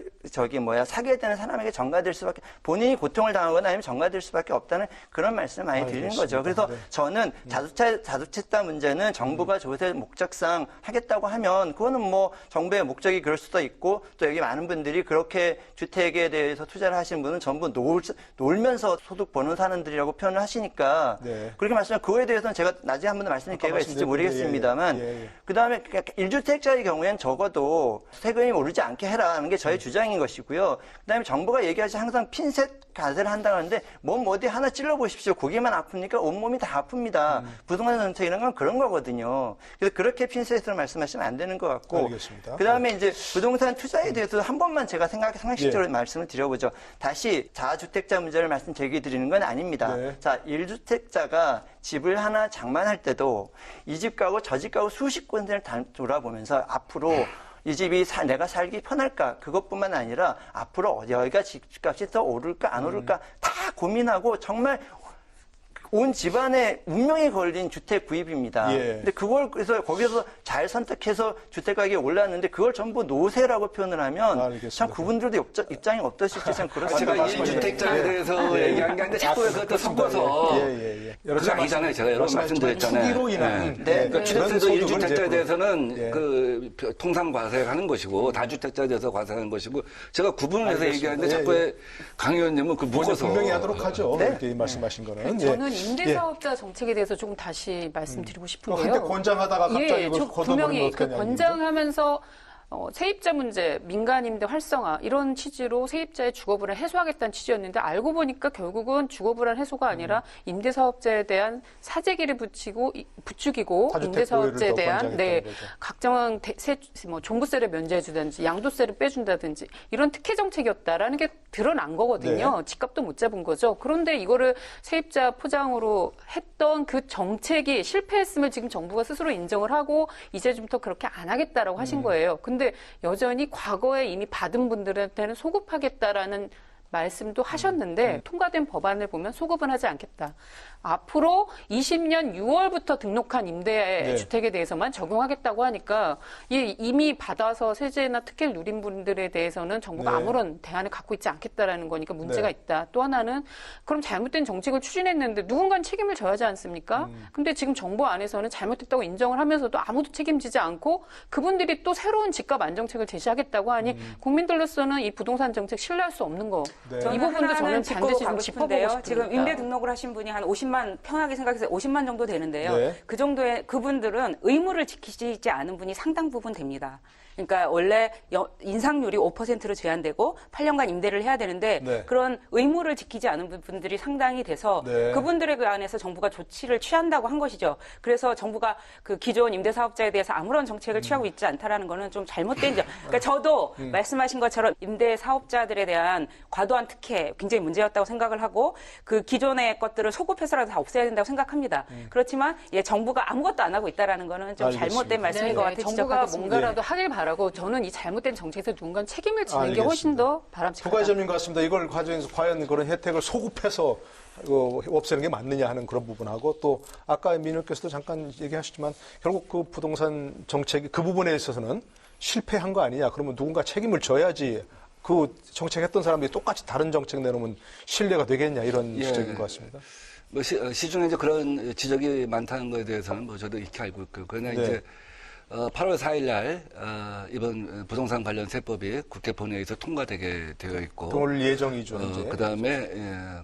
Speaker 6: 사게 되는 사람에게 전가될 수밖에 본인이 고통을 당하거나 아니면 전가될 수밖에 없다는 그런 말씀을 많이 드리는 거죠. 그래서
Speaker 1: 네.
Speaker 6: 저는 자주택자 문제는 정부가 조세 목적상 하겠다고 하면 그거는 뭐 정부의 목적이 그럴 수도 있고 또 여기 많은 분들이 그렇게 주택에 대해서 투자를 하시는 분은 전부 놀면서 소득 버는 사람들이라고 표현을 하시니까
Speaker 1: 네.
Speaker 6: 그렇게 말씀하면 그거에 대해서는 제가 나중에 한번 말씀드릴 기회가 있을지 모르겠습니다만
Speaker 1: 예.
Speaker 6: 그다음에 1주택자의 경우에는 적어도 세금이 오르지 않게 해라는 게 저의 주장인 것이고요. 그다음에 정부가 얘기하지 항상 핀셋 가세를 한다고 하는데 몸 어디 하나 찔러보십시오. 고기만 아픕니까? 온몸이 다 아픕니다. 부동산 정책이라는 건 그런 거거든요. 그래서 그렇게 핀셋으로 말씀하시면 안 되는 것 같고
Speaker 1: 알겠습니다.
Speaker 6: 그다음에 이제 부동산 투자에 대해서 한 번만 제가 상식적으로 말씀을 드려보죠. 다시 자주택자 문제를 말씀 제기드리는 건 아닙니다.
Speaker 1: 네.
Speaker 6: 자, 1주택자가 집을 하나 장만할 때도 이 집 가고 저 집 가고 수십 군데를 돌아보면서 앞으로 이 집이 내가 살기 편할까 그것뿐만 아니라 앞으로 여기가 집값이 더 오를까 안 오를까 다 고민하고 정말 온 집안의 운명이 걸린 주택 구입입니다.
Speaker 1: 예.
Speaker 6: 근데 그걸 그래서 거기서 잘 선택해서 주택 가격이 올랐는데 그걸 전부 노세라고 표현을 하면
Speaker 1: 알겠습니다.
Speaker 6: 참 그분들도 입장이 어떠실지 참 그렇습니다.
Speaker 7: 제가 1주택자에 대해서 얘기한 게 아닌데 자꾸 왜 그것도 섞어서 그게 아니잖아요. 제가 여러 번 말씀드렸잖아요.
Speaker 1: 투기로 인한
Speaker 7: 그러니까 취득세도 1주택자에 대해서는
Speaker 1: 예.
Speaker 7: 그 통상 과세하는 것이고 다주택자에 대해서 과세하는 것이고 제가 구분을 해서
Speaker 1: 알겠습니다.
Speaker 7: 얘기하는데
Speaker 1: 예,
Speaker 7: 자꾸
Speaker 1: 예.
Speaker 7: 강 의원님은 그 묶어서
Speaker 1: 분명히 하도록 하죠.
Speaker 6: 네.
Speaker 1: 이렇게 말씀하신 거는.
Speaker 9: 저는 임대사업자 정책에 대해서 조금 다시 말씀드리고 싶은데요.
Speaker 1: 한때 권장하다가 갑자기
Speaker 9: 예,
Speaker 1: 그걸 걷어버리면
Speaker 9: 분명히
Speaker 1: 어떡하냐.
Speaker 9: 권장하면서 세입자 문제, 민간 임대 활성화 이런 취지로 세입자의 주거불안 해소하겠다는 취지였는데 알고 보니까 결국은 주거불안 해소가 아니라 임대사업자에 대한 사재기를 부추기고 임대사업자에 대한 각정한 종부세를 면제해주든지 양도세를 빼준다든지 이런 특혜 정책이었다라는 게 드러난 거거든요.
Speaker 1: 네.
Speaker 9: 집값도 못 잡은 거죠. 그런데 이거를 세입자 포장으로 했던 그 정책이 실패했음을 지금 정부가 스스로 인정을 하고 이제부터 그렇게 안 하겠다라고 하신 거예요. 근데 여전히 과거에 이미 받은 분들한테는 소급하겠다라는 말씀도 하셨는데 통과된 법안을 보면 소급은 하지 않겠다. 앞으로 20년 6월부터 등록한 임대주택에 대해서만 적용하겠다고 하니까 이미 받아서 세제나 특혜를 누린 분들에 대해서는 정부가 아무런 대안을 갖고 있지 않겠다라는 거니까 문제가 있다. 또 하나는 그럼 잘못된 정책을 추진했는데 누군가는 책임을 져야 하지 않습니까? 근데 지금 정부 안에서는 잘못했다고 인정을 하면서도 아무도 책임지지 않고 그분들이 또 새로운 집값 안정책을 제시하겠다고 하니 국민들로서는 이 부동산 정책 신뢰할 수 없는 거.
Speaker 1: 네.
Speaker 9: 이 부분도 저는 반드시 좀 짚어보고
Speaker 8: 싶은데요.
Speaker 9: 싶습니다.
Speaker 8: 지금 임대 등록을 하신 분이 한 50만, 편하게 생각해서 50만 정도 되는데요.
Speaker 1: 네.
Speaker 8: 그 정도의 그분들은 의무를 지키지 않은 분이 상당 부분 됩니다. 그러니까 원래 인상률이 5%로 제한되고 8년간 임대를 해야 되는데 그런 의무를 지키지 않은 분들이 상당히 돼서 그분들에 관해서 정부가 조치를 취한다고 한 것이죠. 그래서 정부가 그 기존 임대사업자에 대해서 아무런 정책을 취하고 있지 않다라는 거는 좀 잘못된 점. 그러니까 저도 말씀하신 것처럼 임대사업자들에 대한 과도한 특혜 굉장히 문제였다고 생각을 하고 그 기존의 것들을 소급해서라도 다 없애야 된다고 생각합니다. 그렇지만 정부가 아무것도 안 하고 있다라는 거는 좀 잘못된 말씀인 것 같아요.
Speaker 9: 정부가 뭔가라도 하길 바라고 저는 이 잘못된 정책에서 누군가 책임을 지는 게 훨씬 더 바람직하다.
Speaker 1: 두 가지 점인 것 같습니다. 이걸 가져서 과연 그런 혜택을 소급해서 없애는 게 맞느냐 하는 그런 부분하고 또 아까 민 의원께서도 잠깐 얘기하셨지만 결국 그 부동산 정책이 그 부분에 있어서는 실패한 거 아니냐. 그러면 누군가 책임을 져야지 그 정책했던 사람들이 똑같이 다른 정책 내놓으면 신뢰가 되겠냐 이런 지적인 것 같습니다.
Speaker 7: 뭐 시중에 이제 그런 지적이 많다는 거에 대해서는 뭐 저도 익히 알고 있고요. 그러나 이제 8월 4일 날 이번 부동산 관련 세법이 국회 본회의에서 통과되게 되어 있고
Speaker 1: 올 예정이죠.
Speaker 7: 그다음에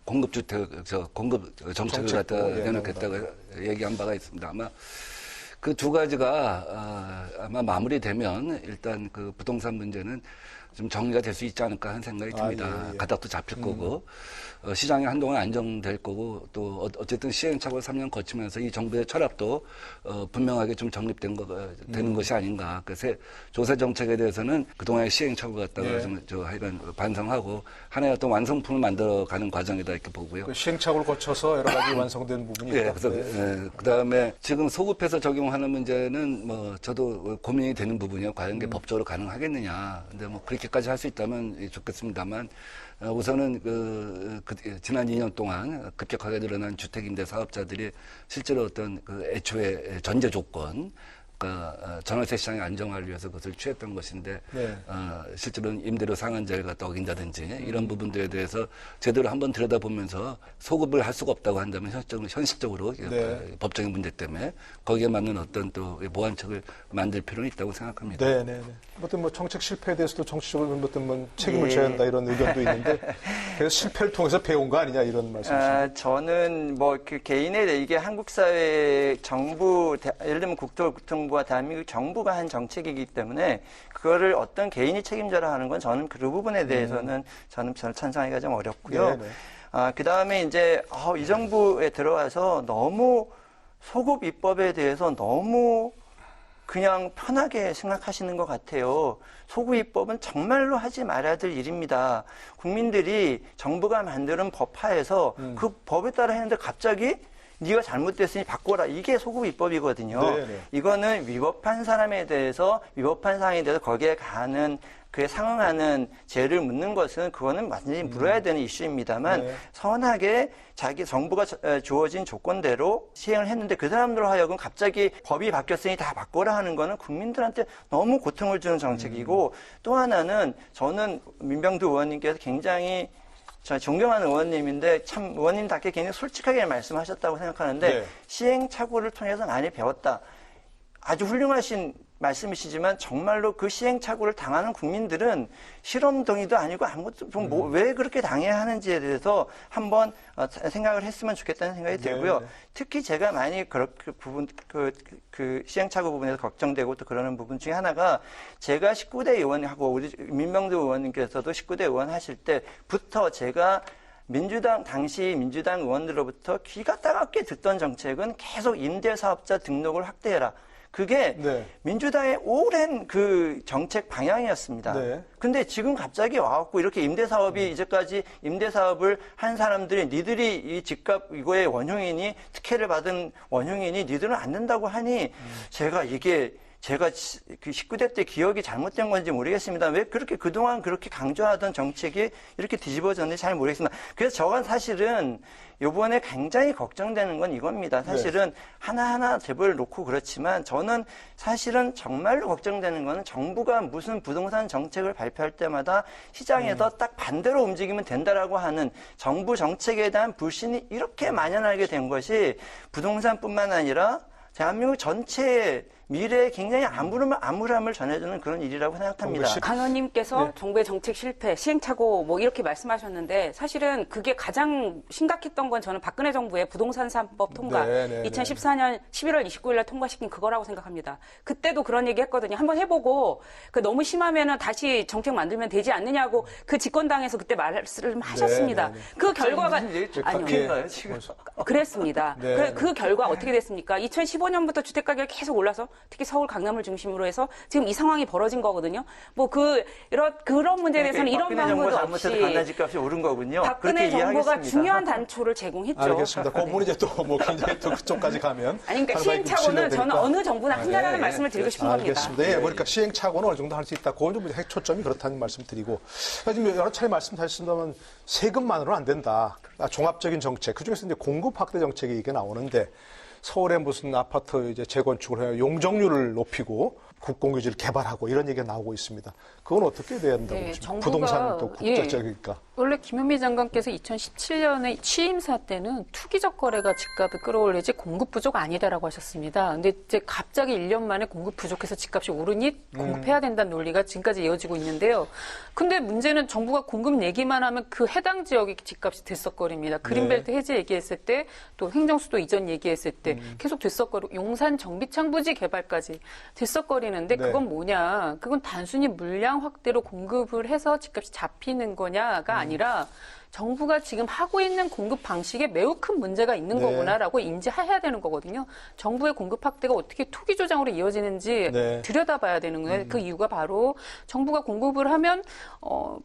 Speaker 7: 공급 정책을 갖다 내놓겠다고 얘기한 바가 있습니다. 아마 그 두 가지가 아마 마무리되면 일단 그 부동산 문제는 좀 정리가 될 수 있지 않을까 하는 생각이 듭니다. 가닥도 잡힐 거고 시장이 한동안 안정될 거고 또 어쨌든 시행착오를 3년 거치면서 이 정부의 철학도 분명하게 좀 정립된 되는 것이 아닌가. 그 조세 정책에 대해서는 그동안의 시행착오를 갖다가 좀 하여간 반성하고 하나의 어떤 완성품을 만들어가는 과정이다 이렇게 보고요.
Speaker 1: 그 시행착오를 거쳐서 여러 가지 완성된 부분이 있다.
Speaker 7: 그래서 그다음에 지금 소급해서 적용하는 문제는 뭐 저도 고민이 되는 부분이요. 과연 이게 법적으로 가능하겠느냐. 근데 뭐 그렇게까지 할 수 있다면 좋겠습니다만 우선은 지난 2년 동안 급격하게 늘어난 주택임대 사업자들이 실제로 어떤 애초에 전제 조건, 그러니까 전월세 시장의 안정화를 위해서 그것을 취했던 것인데 실제로는 임대료 상한제를 갖다 어긴다든지 이런 부분들에 대해서 제대로 한번 들여다보면서 소급을 할 수가 없다고 한다면 현실적으로 법적인 문제 때문에 거기에 맞는 어떤 또 보완책을 만들 필요는 있다고 생각합니다.
Speaker 1: 어떤 뭐 정책 실패에 대해서도 정치적으로 어떤 뭐 책임을 져야 한다 이런 의견도 있는데 그래서 실패를 통해서 배운 거 아니냐 이런 말씀이십니까?
Speaker 6: 저는 뭐 그 개인의 이게 한국 사회 정부 예를 들면 국토교통부와 대한민국 정부가 한 정책이기 때문에 그거를 어떤 개인이 책임져라 하는 건 저는 그 부분에 대해서는 저는 찬성하기가 좀 어렵고요. 그 다음에 이제 이 정부에 들어와서 너무 소급 입법에 대해서 너무 그냥 편하게 생각하시는 것 같아요. 소급 입법은 정말로 하지 말아야 될 일입니다. 국민들이 정부가 만드는 법하에서 그 법에 따라 했는데 갑자기 네가 잘못됐으니 바꿔라. 이게 소급 입법이거든요. 이거는 위법한 사람에 대해서 위법한 사항에 대해서 거기에 가는 그에 상응하는 죄를 묻는 것은 그거는 완전히 물어야 되는 이슈입니다만 선하게 자기 정부가 주어진 조건대로 시행을 했는데 그 사람들로 하여금 갑자기 법이 바뀌었으니 다 바꿔라 하는 거는 국민들한테 너무 고통을 주는 정책이고 또 하나는 저는 민병두 의원님께서 굉장히 저 존경하는 의원님인데 참 의원님답게 굉장히 솔직하게 말씀하셨다고 생각하는데 시행착오를 통해서 많이 배웠다. 아주 훌륭하신 말씀이시지만 정말로 그 시행착오를 당하는 국민들은 실험 동의도 아니고 아무것도 왜 그렇게 당해야 하는지에 대해서 한번 생각을 했으면 좋겠다는 생각이 들고요. 특히 제가 많이 그렇게 그 시행착오 부분에서 걱정되고 또 그러는 부분 중에 하나가 제가 19대 의원하고 우리 민명도 의원님께서도 19대 의원 하실 때부터 제가 당시 민주당 의원들로부터 귀가 따갑게 듣던 정책은 계속 임대사업자 등록을 확대해라. 그게 민주당의 오랜 그 정책 방향이었습니다. 근데 지금 갑자기 와갖고 이렇게 임대사업이 이제까지 임대사업을 한 사람들이 니들이 이 집값 이거의 원흉이니 특혜를 받은 원흉이니 니들은 안 된다고 하니 제가 그 19대 때 기억이 잘못된 건지 모르겠습니다. 왜 그렇게 그동안 그렇게 강조하던 정책이 이렇게 뒤집어졌는지 잘 모르겠습니다. 그래서 저건 사실은 이번에 굉장히 걱정되는 건 이겁니다. 사실은 하나하나 제보를 놓고 그렇지만 저는 사실은 정말로 걱정되는 거는 정부가 무슨 부동산 정책을 발표할 때마다 시장에서 딱 반대로 움직이면 된다라고 하는 정부 정책에 대한 불신이 이렇게 만연하게 된 것이 부동산뿐만 아니라 대한민국 전체의 미래에 굉장히 암울함을 전해주는 그런 일이라고 생각합니다.
Speaker 8: 강 의원님께서 정부의 정책 실패, 시행착오 뭐 이렇게 말씀하셨는데 사실은 그게 가장 심각했던 건 저는 박근혜 정부의 부동산 3법 통과 2014년 11월 29일 날 통과시킨 그거라고 생각합니다. 그때도 그런 얘기 했거든요. 한번 해보고 너무 심하면은 다시 정책 만들면 되지 않느냐고 그 집권당에서 그때 말씀하셨습니다. 그 결과가
Speaker 6: 아니요. 지금.
Speaker 8: 그랬습니다. 그 결과 어떻게 됐습니까? 2015년부터 주택 가격이 계속 올라서 특히 서울 강남을 중심으로 해서 지금 이 상황이 벌어진 거거든요. 뭐 그런 문제에 대해서는 이런 방법도 없이
Speaker 6: 강남 집값이 오른 거군요.
Speaker 8: 박근혜 정부가 중요한 단초를 제공했죠.
Speaker 1: 알겠습니다. 그 부분이 이제 또 뭐 굉장히 또 그쪽까지 가면
Speaker 8: 아니 그러니까 시행착오는 저는 어느 정부나 한다라는 말씀을 드리고 싶은 겁니다.
Speaker 1: 알겠습니다. 그러니까 시행착오는 어느 정도 할 수 있다. 그건 좀 핵초점이 그렇다는 말씀 드리고 지금 여러 차례 말씀하셨습니다만 세금만으로는 안 된다. 종합적인 정책 그중에서 이제 공급 확대 정책이 이게 나오는데. 서울에 무슨 아파트 이제 재건축을 해요. 용적률을 높이고 국공유지를 개발하고 이런 얘기가 나오고 있습니다. 그건 어떻게 돼야 된다고 보십니까? 부동산은 또 국제적이니까.
Speaker 9: 원래 김현미 장관께서 2017년에 취임사 때는 투기적 거래가 집값을 끌어올리지 공급 부족 아니다라고 하셨습니다. 근데 이제 갑자기 1년 만에 공급 부족해서 집값이 오르니 공급해야 된다는 논리가 지금까지 이어지고 있는데요. 근데 문제는 정부가 공급 얘기만 하면 그 해당 지역의 집값이 들썩거립니다. 그린벨트 해제 얘기했을 때 또 행정수도 이전 얘기했을 때 계속 들썩거리고 용산 정비창부지 개발까지 들썩거리는데 그건 뭐냐. 그건 단순히 물량 확대로 공급을 해서 집값이 잡히는 거냐가 아니라 정부가 지금 하고 있는 공급 방식에 매우 큰 문제가 있는 거구나라고 인지해야 되는 거거든요. 정부의 공급 확대가 어떻게 투기 조장으로 이어지는지 들여다봐야 되는 거예요. 그 이유가 바로 정부가 공급을 하면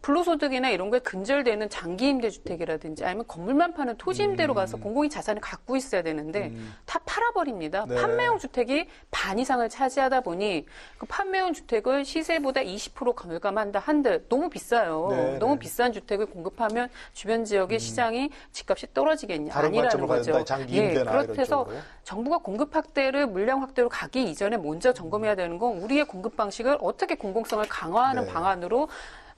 Speaker 9: 불로소득이나 이런 거에 근절되는 장기 임대주택이라든지 아니면 건물만 파는 토지 임대로 가서 공공이 자산을 갖고 있어야 되는데 다 팔아버립니다. 판매용 주택이 반 이상을 차지하다 보니 그 판매용 주택을 시세보다 20% 감감한다 한들 너무 비싸요. 너무 비싼 주택을 공급하면 주변 지역의 시장이 집값이 떨어지겠냐 아니라는 거죠. 그렇다고 정부가 공급 확대를 물량 확대로 가기 이전에 먼저 점검해야 되는 건 우리의 공급 방식을 어떻게 공공성을 강화하는 방안으로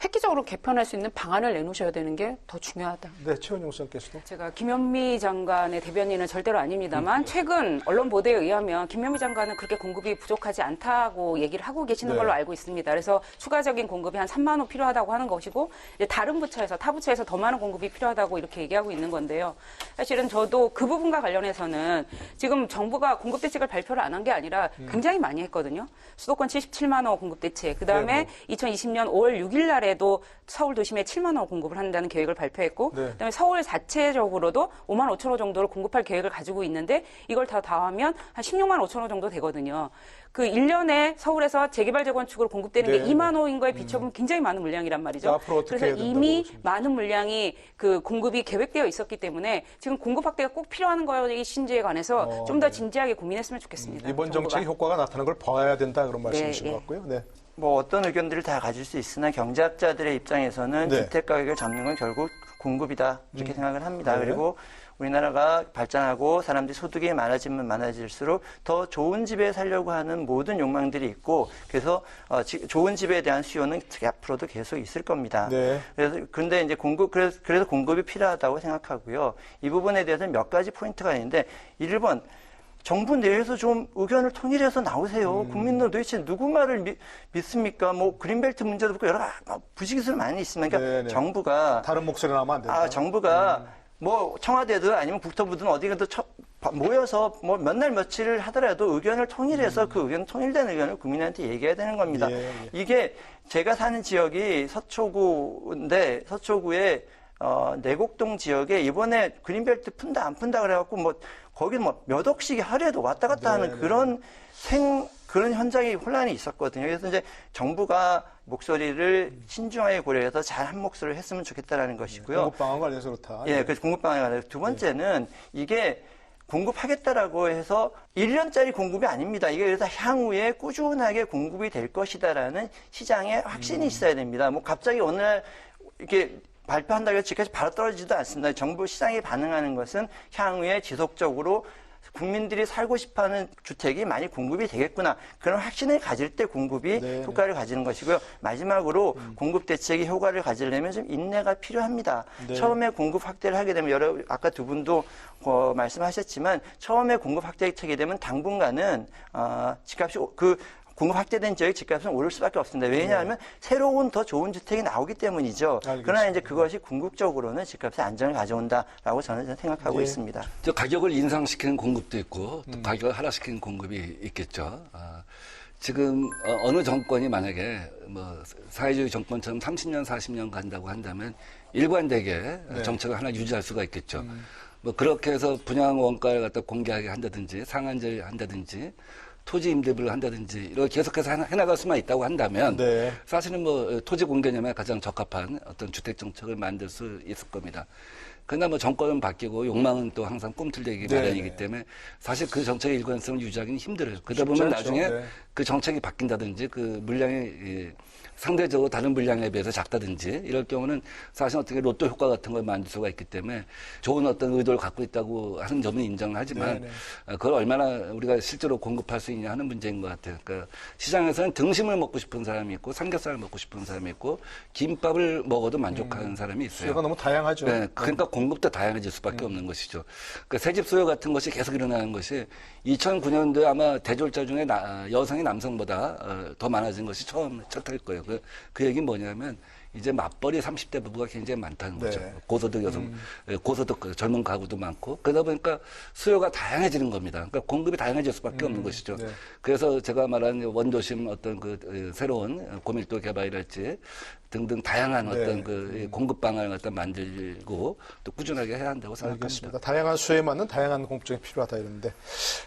Speaker 9: 획기적으로 개편할 수 있는 방안을 내놓으셔야 되는 게 더 중요하다.
Speaker 1: 네, 최원영 선생께서도.
Speaker 8: 제가 김현미 장관의 대변인은 절대로 아닙니다만 최근 언론 보도에 의하면 김현미 장관은 그렇게 공급이 부족하지 않다고 얘기를 하고 계시는 걸로 알고 있습니다. 그래서 추가적인 공급이 한 3만 호 필요하다고 하는 것이고 이제 다른 부처에서 타 부처에서 더 많은 공급이 필요하다고 이렇게 얘기하고 있는 건데요. 사실은 저도 그 부분과 관련해서는 지금 정부가 공급 대책을 발표를 안 한 게 아니라 굉장히 많이 했거든요. 수도권 77만 호 공급 대책. 그다음에 2020년 5월 6일 날에 도 서울 도심에 7만 호 공급을 한다는 계획을 발표했고 그다음에 서울 자체적으로도 5만 5천 호 정도를 공급할 계획을 가지고 있는데 이걸 다 더하면 한 16만 5천 호 정도 되거든요. 그 1년에 서울에서 재개발 재건축으로 공급되는 게 2만 호인 거에 비춰보면 굉장히 많은 물량이란 말이죠. 그래서 이미 많은 물량이 그 공급이 계획되어 있었기 때문에 지금 공급 확대가 꼭 필요한 것인지에 관해서 좀 더 진지하게 고민했으면 좋겠습니다.
Speaker 1: 이번 정책의 효과가 나타나는 걸 봐야 된다 그런 말씀이신 것 같고요. 네.
Speaker 6: 뭐 어떤 의견들을 다 가질 수 있으나 경제학자들의 입장에서는 주택 가격을 잡는 건 결국 공급이다 이렇게 생각을 합니다. 그리고 우리나라가 발전하고 사람들이 소득이 많아지면 많아질수록 더 좋은 집에 살려고 하는 모든 욕망들이 있고 그래서 좋은 집에 대한 수요는 앞으로도 계속 있을 겁니다. 그래서 근데 이제 그래서 공급이 필요하다고 생각하고요. 이 부분에 대해서는 몇 가지 포인트가 있는데 1번 정부 내에서 좀 의견을 통일해서 나오세요. 국민들 도대체 누구 말을 믿습니까? 뭐 그린벨트 문제도 그렇고 여러 부식기술 많이 있습니다. 그러니까
Speaker 1: 네네.
Speaker 6: 정부가
Speaker 1: 다른 목소리 나오면 안 된다.
Speaker 6: 정부가 뭐 청와대든 아니면 국토부든 어디 가도 모여서 뭐 몇 날 며칠을 하더라도 의견을 통일해서 그 의견 통일된 의견을 국민한테 얘기해야 되는 겁니다.
Speaker 1: 예.
Speaker 6: 이게 제가 사는 지역이 서초구인데 서초구에 내곡동 지역에 이번에 그린벨트 푼다 안 푼다 그래갖고 뭐 거기 뭐 몇 억씩이 하루에도 왔다 갔다 하는 그런 현장이 혼란이 있었거든요. 그래서 이제 정부가 목소리를 신중하게 고려해서 잘 한 목소리를 했으면 좋겠다라는 것이고요.
Speaker 1: 공급 방안 관련해서 그렇다.
Speaker 6: 예, 그래서 공급 방안에 관해서 두 번째는 이게 공급하겠다라고 해서 1년짜리 공급이 아닙니다. 이게 그래서 향후에 꾸준하게 공급이 될 것이다라는 시장에 확신이 있어야 됩니다. 뭐 갑자기 어느 날 이렇게 발표한다고 해서 지금까지 바로 떨어지지도 않습니다. 정부 시장이 반응하는 것은 향후에 지속적으로 국민들이 살고 싶어하는 주택이 많이 공급이 되겠구나. 그런 확신을 가질 때 공급이 효과를 가지는 것이고요. 마지막으로 공급 대책이 효과를 가지려면 좀 인내가 필요합니다. 처음에 공급 확대를 하게 되면 아까 두 분도 말씀하셨지만 처음에 공급 확대가 되게 되면 당분간은 집값이 공급 확대된 지역의 집값은 오를 수밖에 없습니다. 왜냐하면 새로운 더 좋은 주택이 나오기 때문이죠.
Speaker 1: 알겠습니다.
Speaker 6: 그러나 이제 그것이 궁극적으로는 집값의 안정을 가져온다라고 저는 생각하고 있습니다.
Speaker 7: 저 가격을 인상시키는 공급도 있고 또 가격을 하락시키는 공급이 있겠죠. 지금 어느 정권이 만약에 뭐 사회주의 정권처럼 30년, 40년 간다고 한다면 일관되게 정책을 하나 유지할 수가 있겠죠. 뭐 그렇게 해서 분양 원가를 갖다 공개하게 한다든지 상한제를 한다든지 토지 임대부를 한다든지 이렇게 계속해서 해나갈 수만 있다고 한다면 사실은 뭐 토지 공개념에 가장 적합한 어떤 주택 정책을 만들 수 있을 겁니다. 그러나 뭐 정권은 바뀌고 욕망은 또 항상 꿈틀대기 마련이기 때문에 사실 그 정책의 일관성을 유지하기는 힘들어요. 그러다 보면 나중에 그 정책이 바뀐다든지 그 물량이 상대적으로 다른 물량에 비해서 작다든지 이럴 경우는 사실 어떻게 로또 효과 같은 걸 만들 수가 있기 때문에 좋은 어떤 의도를 갖고 있다고 하는 점은 인정을 하지만 그걸 얼마나 우리가 실제로 공급할 수 있냐 하는 문제인 것 같아요. 그러니까 시장에서는 등심을 먹고 싶은 사람이 있고 삼겹살을 먹고 싶은 사람이 있고 김밥을 먹어도 만족하는 사람이 있어요.
Speaker 1: 수요가 너무 다양하죠.
Speaker 7: 네, 그러니까 공급도 다양해질 수밖에 없는 것이죠. 그러니까 새집 수요 같은 것이 계속 일어나는 것이 2009년도에 아마 대졸자 중에 여성이 남성보다 더 많아진 것이 첫 할 거예요. 그 얘기는 뭐냐면 이제 맞벌이 30대 부부가 굉장히 많다는 거죠. 고소득 여성, 고소득 젊은 가구도 많고 그러다 보니까 수요가 다양해지는 겁니다. 그러니까 공급이 다양해질 수밖에 없는 것이죠. 그래서 제가 말한 원도심 어떤 그 새로운 고밀도 개발이랄지 등등 다양한 어떤 그 공급 방안을 갖다 만들고 또 꾸준하게 해야 한다고 생각합니다.
Speaker 1: 알겠습니다. 다양한 수요에 맞는 다양한 공급정이 필요하다 이러는데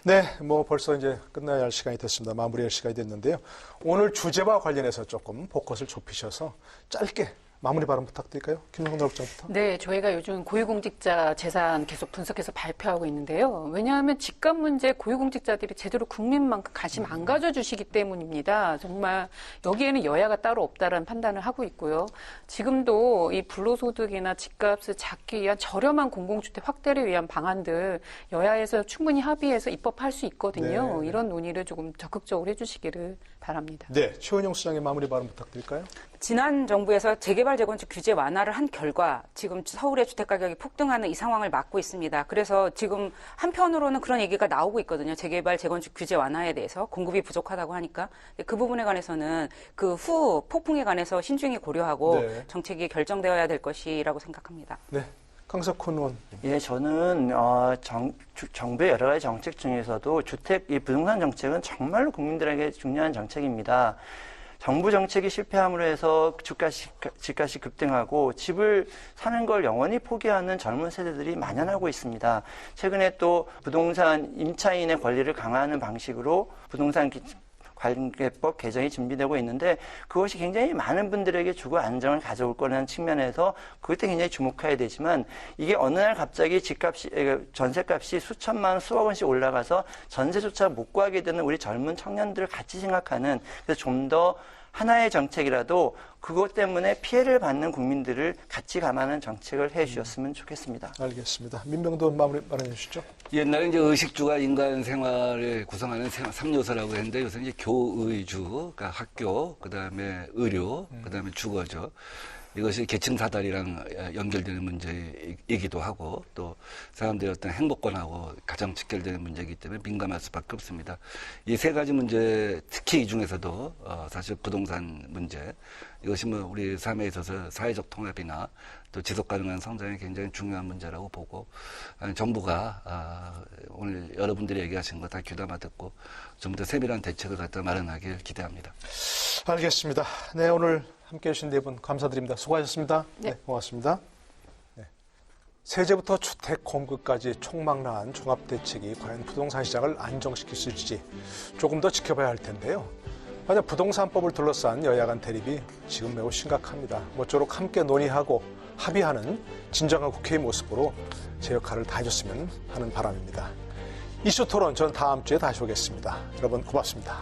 Speaker 1: 네, 뭐 벌써 이제 끝나야 할 시간이 됐습니다. 마무리할 시간이 됐는데요. 오늘 주제와 관련해서 조금 포커스를 좁히셔서 짧게 마무리 발언 부탁드릴까요? 김영건 노력장부터.
Speaker 9: 네, 저희가 요즘 고위공직자 재산 계속 분석해서 발표하고 있는데요. 왜냐하면 집값 문제 고위공직자들이 제대로 국민만큼 관심 안 가져주시기 때문입니다. 정말 여기에는 여야가 따로 없다라는 판단을 하고 있고요. 지금도 이 불로소득이나 집값을 잡기 위한 저렴한 공공주택 확대를 위한 방안들 여야에서 충분히 합의해서 입법할 수 있거든요. 이런 논의를 조금 적극적으로 해주시기를 바랍니다.
Speaker 1: 네, 최은영 수장의 마무리 발언 부탁드릴까요?
Speaker 8: 지난 정부에서 재개발 재건축 규제 완화를 한 결과 지금 서울의 주택 가격이 폭등하는 이 상황을 막고 있습니다. 그래서 지금 한편으로는 그런 얘기가 나오고 있거든요. 재개발 재건축 규제 완화에 대해서 공급이 부족하다고 하니까 그 부분에 관해서는 그 후 폭풍에 관해서 신중히 고려하고 정책이 결정되어야 될 것이라고 생각합니다.
Speaker 1: 네, 강석훈 의원.
Speaker 6: 예, 저는 정부의 여러 가지 정책 중에서도 이 부동산 정책은 정말로 국민들에게 중요한 정책입니다. 정부 정책이 실패함으로 해서 집값이 급등하고 집을 사는 걸 영원히 포기하는 젊은 세대들이 만연하고 있습니다. 최근에 또 부동산 임차인의 권리를 강화하는 방식으로 부동산 관계법 개정이 준비되고 있는데 그것이 굉장히 많은 분들에게 주거 안정을 가져올 거라는 측면에서 그것도 굉장히 주목해야 되지만 이게 어느 날 갑자기 전세값이 수천만 원, 수억 원씩 올라가서 전세조차 못 구하게 되는 우리 젊은 청년들을 같이 생각하는 그래서 좀 더 하나의 정책이라도 그것 때문에 피해를 받는 국민들을 같이 감안하는 정책을 해 주셨으면 좋겠습니다.
Speaker 1: 알겠습니다. 민병도 마무리 발언해 주시죠.
Speaker 7: 옛날에 이제 의식주가 인간 생활을 구성하는 3요소라고 했는데 요새 이제 교의주, 그러니까 학교, 그다음에 의료, 그다음에 주거죠. 이것이 계층 사다리랑 연결되는 문제이기도 하고 또 사람들의 어떤 행복권하고 가장 직결되는 문제이기 때문에 민감할 수밖에 없습니다. 이 세 가지 문제, 특히 이 중에서도 사실 부동산 문제, 이것이 뭐 우리 삶에 있어서 사회적 통합이나 또 지속 가능한 성장이 굉장히 중요한 문제라고 보고 정부가 오늘 여러분들이 얘기하신 거 다 귀담아 듣고 좀 더 세밀한 대책을 갖다 마련하길 기대합니다.
Speaker 1: 알겠습니다. 네, 오늘 함께해 주신 네 분 감사드립니다. 수고하셨습니다.
Speaker 9: 네.
Speaker 1: 네, 고맙습니다. 네. 세제부터 주택 공급까지 총망라한 종합대책이 과연 부동산 시장을 안정시킬 수 있을지 조금 더 지켜봐야 할 텐데요. 만약 부동산법을 둘러싼 여야 간 대립이 지금 매우 심각합니다. 모쪼록 함께 논의하고 합의하는 진정한 국회의 모습으로 제 역할을 다해줬으면 하는 바람입니다. 이슈 토론 전 다음 주에 다시 오겠습니다. 여러분 고맙습니다.